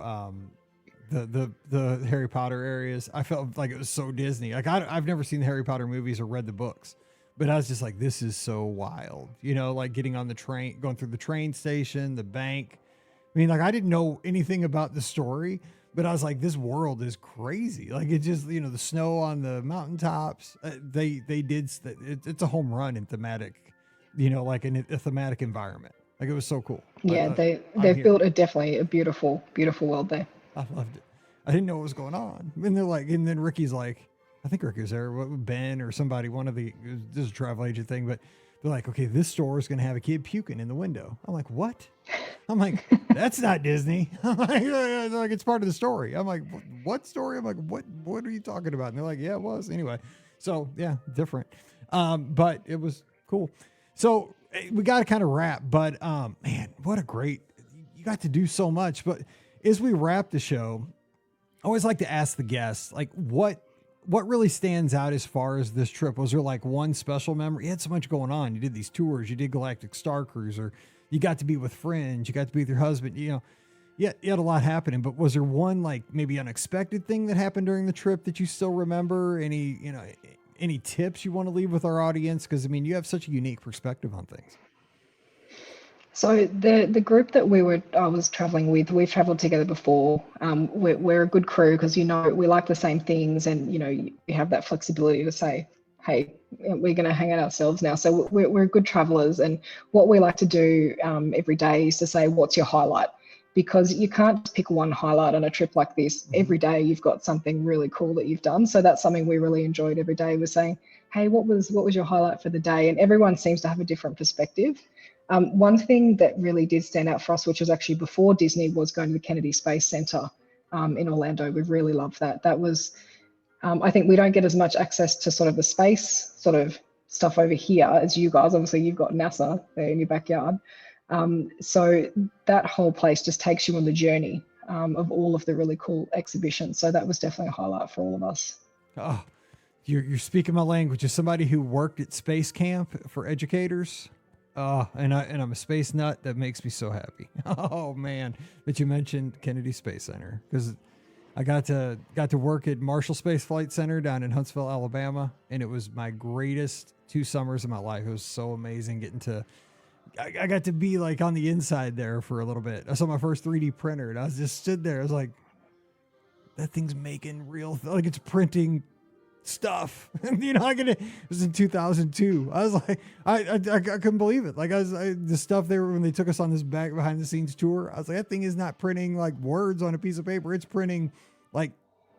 the Harry Potter areas. I felt like it was so Disney. Like I've never seen the Harry Potter movies or read the books, but I was just like, this is so wild. You know, like getting on the train, going through the train station, the bank. I mean, like I didn't know anything about the story, but I was like, this world is crazy. Like it just, you know, the snow on the mountaintops. It's a home run in thematic, you know, like in a thematic environment. Like it was so cool. Yeah, they've built definitely a beautiful world there. I loved it. I didn't know what was going on. And they're like, and then Ricky's like, I think Ricky was there, Ben or somebody, this is a travel agent thing, but they're like, okay, this store is going to have a kid puking in the window. I'm like, what? I'm like, that's not Disney. I'm like, it's part of the story. I'm like, what story? I'm like, what are you talking about? And they're like, yeah, it was. Anyway. So yeah, different. But it was cool. So we got to kind of wrap, but man, what a great, you got to do so much. But as we wrap the show, I always like to ask the guests, like what really stands out as far as this trip? Was there like one special memory? You had so much going on. You did these tours, you did Galactic Starcruiser, you got to be with friends, you got to be with your husband, you know, yeah, you had a lot happening, but was there one like maybe unexpected thing that happened during the trip that you still remember? Any tips you want to leave with our audience? Cause I mean, you have such a unique perspective on things. So the group that I was traveling with, we've traveled together before. We're a good crew because, you know, we like the same things, and, you know, you have that flexibility to say, hey, we're going to hang out ourselves now. So we're good travelers, and what we like to do every day is to say, what's your highlight? Because you can't just pick one highlight on a trip like this. Mm-hmm. Every day you've got something really cool that you've done. So that's something we really enjoyed every day, was saying, hey, what was your highlight for the day? And everyone seems to have a different perspective. One thing that really did stand out for us, which was actually before Disney, was going to the Kennedy Space Center in Orlando. We really loved that. That was, I think we don't get as much access to sort of the space sort of stuff over here as you guys. Obviously, you've got NASA there in your backyard. So that whole place just takes you on the journey of all of the really cool exhibitions. So that was definitely a highlight for all of us. Oh, you're speaking my language. As somebody who worked at space camp for educators, and I'm a space nut, that makes me so happy. Oh man, that you mentioned Kennedy Space Center, because I got to work at Marshall Space Flight Center down in Huntsville, Alabama, and it was my greatest 2 summers of my life. It was so amazing I got to be like on the inside there for a little bit. I saw my first 3D printer, and I was just stood there. I was like, that thing's making real, like it's printing stuff. You know, it was in 2002. I was like, I couldn't believe it. Like the stuff when they took us on this back behind the scenes tour, I was like, that thing is not printing like words on a piece of paper. It's printing like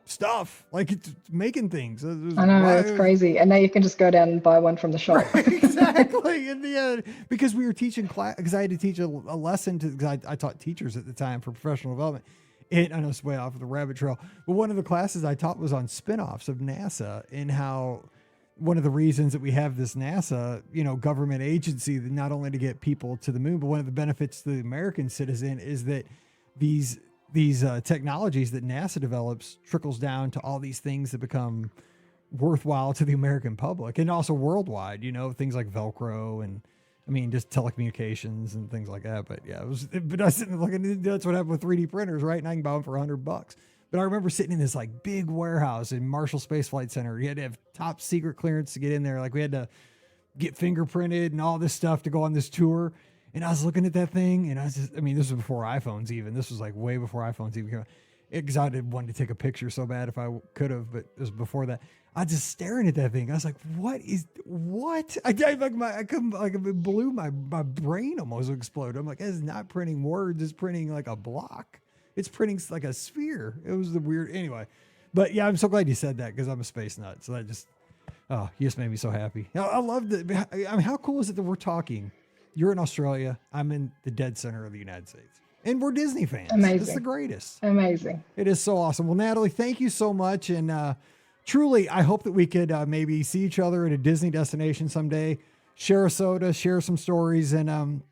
stuff, like it's making things. I know, it's crazy. And now you can just go down and buy one from the shop. Right, exactly. In the end, because we were teaching class, because I had to teach a lesson because I taught teachers at the time for professional development. I know it's way off of the rabbit trail, but one of the classes I taught was on spinoffs of NASA, and how one of the reasons that we have this NASA, you know, government agency, that not only to get people to the moon, but one of the benefits to the American citizen is that these technologies that NASA develops trickles down to all these things that become worthwhile to the American public, and also worldwide, you know, things like Velcro and, I mean, just telecommunications and things like that. But yeah, but I was sitting there looking, that's what happened with 3D printers, right? And I can buy them for $100. But I remember sitting in this like big warehouse in Marshall Space Flight Center. You had to have top secret clearance to get in there. Like we had to get fingerprinted and all this stuff to go on this tour. And I was looking at that thing, and this was before iPhones even. This was like way before iPhones even came out. Because I wanted to take a picture so bad if I could have, but it was before that. I was just staring at that thing. I was like, what? It blew my brain almost exploded. I'm like, it's not printing words. It's printing like a block. It's printing like a sphere. It was anyway. But yeah, I'm so glad you said that, because I'm a space nut. So that you just made me so happy. I love that. I mean, how cool is it that we're talking? You're in Australia. I'm in the dead center of the United States. And we're Disney fans. Amazing. It's the greatest. Amazing. It is so awesome. Well, Natalie, thank you so much. And truly, I hope that we could maybe see each other at a Disney destination someday, share a soda, share some stories. And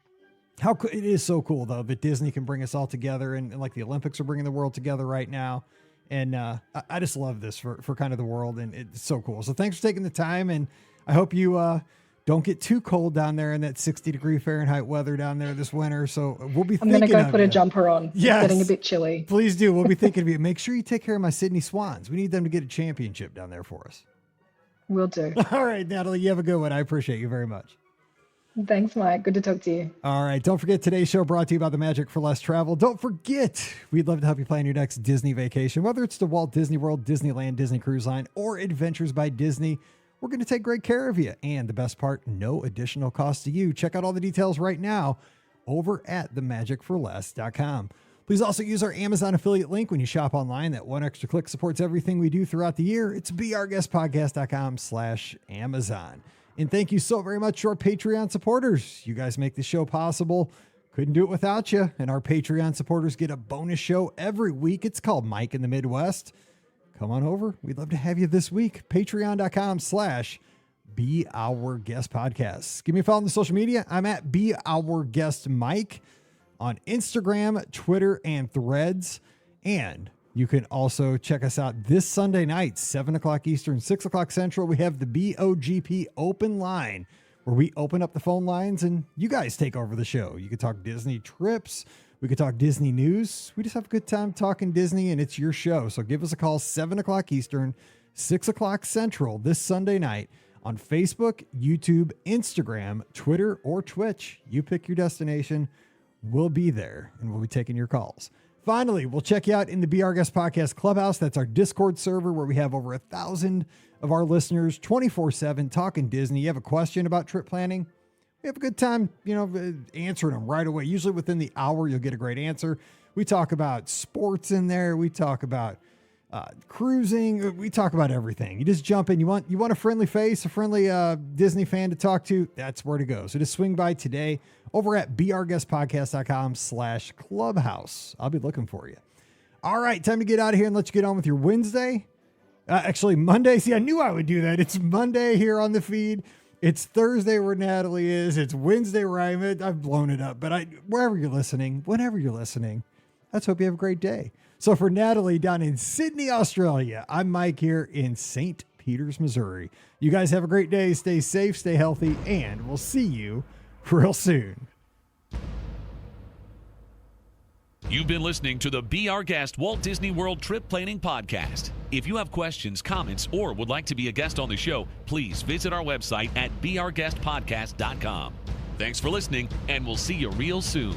it is so cool, though, that Disney can bring us all together. And like the Olympics are bringing the world together right now. And I just love this for kind of the world. And it's so cool. So thanks for taking the time. And I hope you don't get too cold down there in that 60-degree Fahrenheit weather down there this winter. So we'll be thinking I'm going to go put a jumper on. Yes. It's getting a bit chilly. Please do. We'll be thinking of you. Make sure you take care of my Sydney Swans. We need them to get a championship down there for us. Will do. All right, Natalie, you have a good one. I appreciate you very much. Thanks, Mike. Good to talk to you. All right. Don't forget, today's show brought to you by the Magic for Less Travel. Don't forget, we'd love to help you plan your next Disney vacation, whether it's to Walt Disney World, Disneyland, Disney Cruise Line, or Adventures by Disney. We're going to take great care of you. And the best part, no additional cost to you. Check out all the details right now over at themagicforless.com. Please also use our Amazon affiliate link when you shop online. That one extra click supports everything we do throughout the year. It's beourguestpodcast.com/Amazon. And thank you so very much to our Patreon supporters. You guys make the show possible. Couldn't do it without you. And our Patreon supporters get a bonus show every week. It's called Mike in the Midwest. Come on over. We'd love to have you this week. Patreon.com/BeOurGuestPodcast. Give me a follow on the social media. I'm at BeOurGuestMike on Instagram, Twitter, and Threads. And you can also check us out this Sunday night, 7 o'clock Eastern, 6 o'clock Central. We have the BOGP open line where we open up the phone lines and you guys take over the show. You can talk Disney trips. We could talk Disney news. We just have a good time talking Disney, and it's your show. So give us a call, 7 o'clock Eastern, 6 o'clock Central this Sunday night on Facebook, YouTube, Instagram, Twitter, or Twitch. You pick your destination. We'll be there, and we'll be taking your calls. Finally, we'll check you out in the Be Our Guest Podcast Clubhouse. That's our Discord server where we have over 1,000 of our listeners 24/7 talking Disney. You have a question about trip planning? We have a good time, answering them right away. Usually within the hour, you'll get a great answer. We talk about sports in there. We talk about cruising. We talk about everything. You just jump in. You want a friendly face, a friendly Disney fan to talk to. That's where to go. So just swing by today over at beourguestpodcast.com/clubhouse. I'll be looking for you. All right, time to get out of here and let you get on with your Wednesday. Actually, Monday. See, I knew I would do that. It's Monday here on the feed. It's Thursday where Natalie is. It's Wednesday where I'm at. I've blown it up, but wherever you're listening, whenever you're listening, let's hope you have a great day. So for Natalie down in Sydney, Australia, I'm Mike here in St. Peters, Missouri. You guys have a great day. Stay safe, stay healthy, and we'll see you real soon. You've been listening to the Be Our Guest Walt Disney World Trip Planning Podcast. If you have questions, comments, or would like to be a guest on the show, please visit our website at beourguestpodcast.com. Thanks for listening, and we'll see you real soon.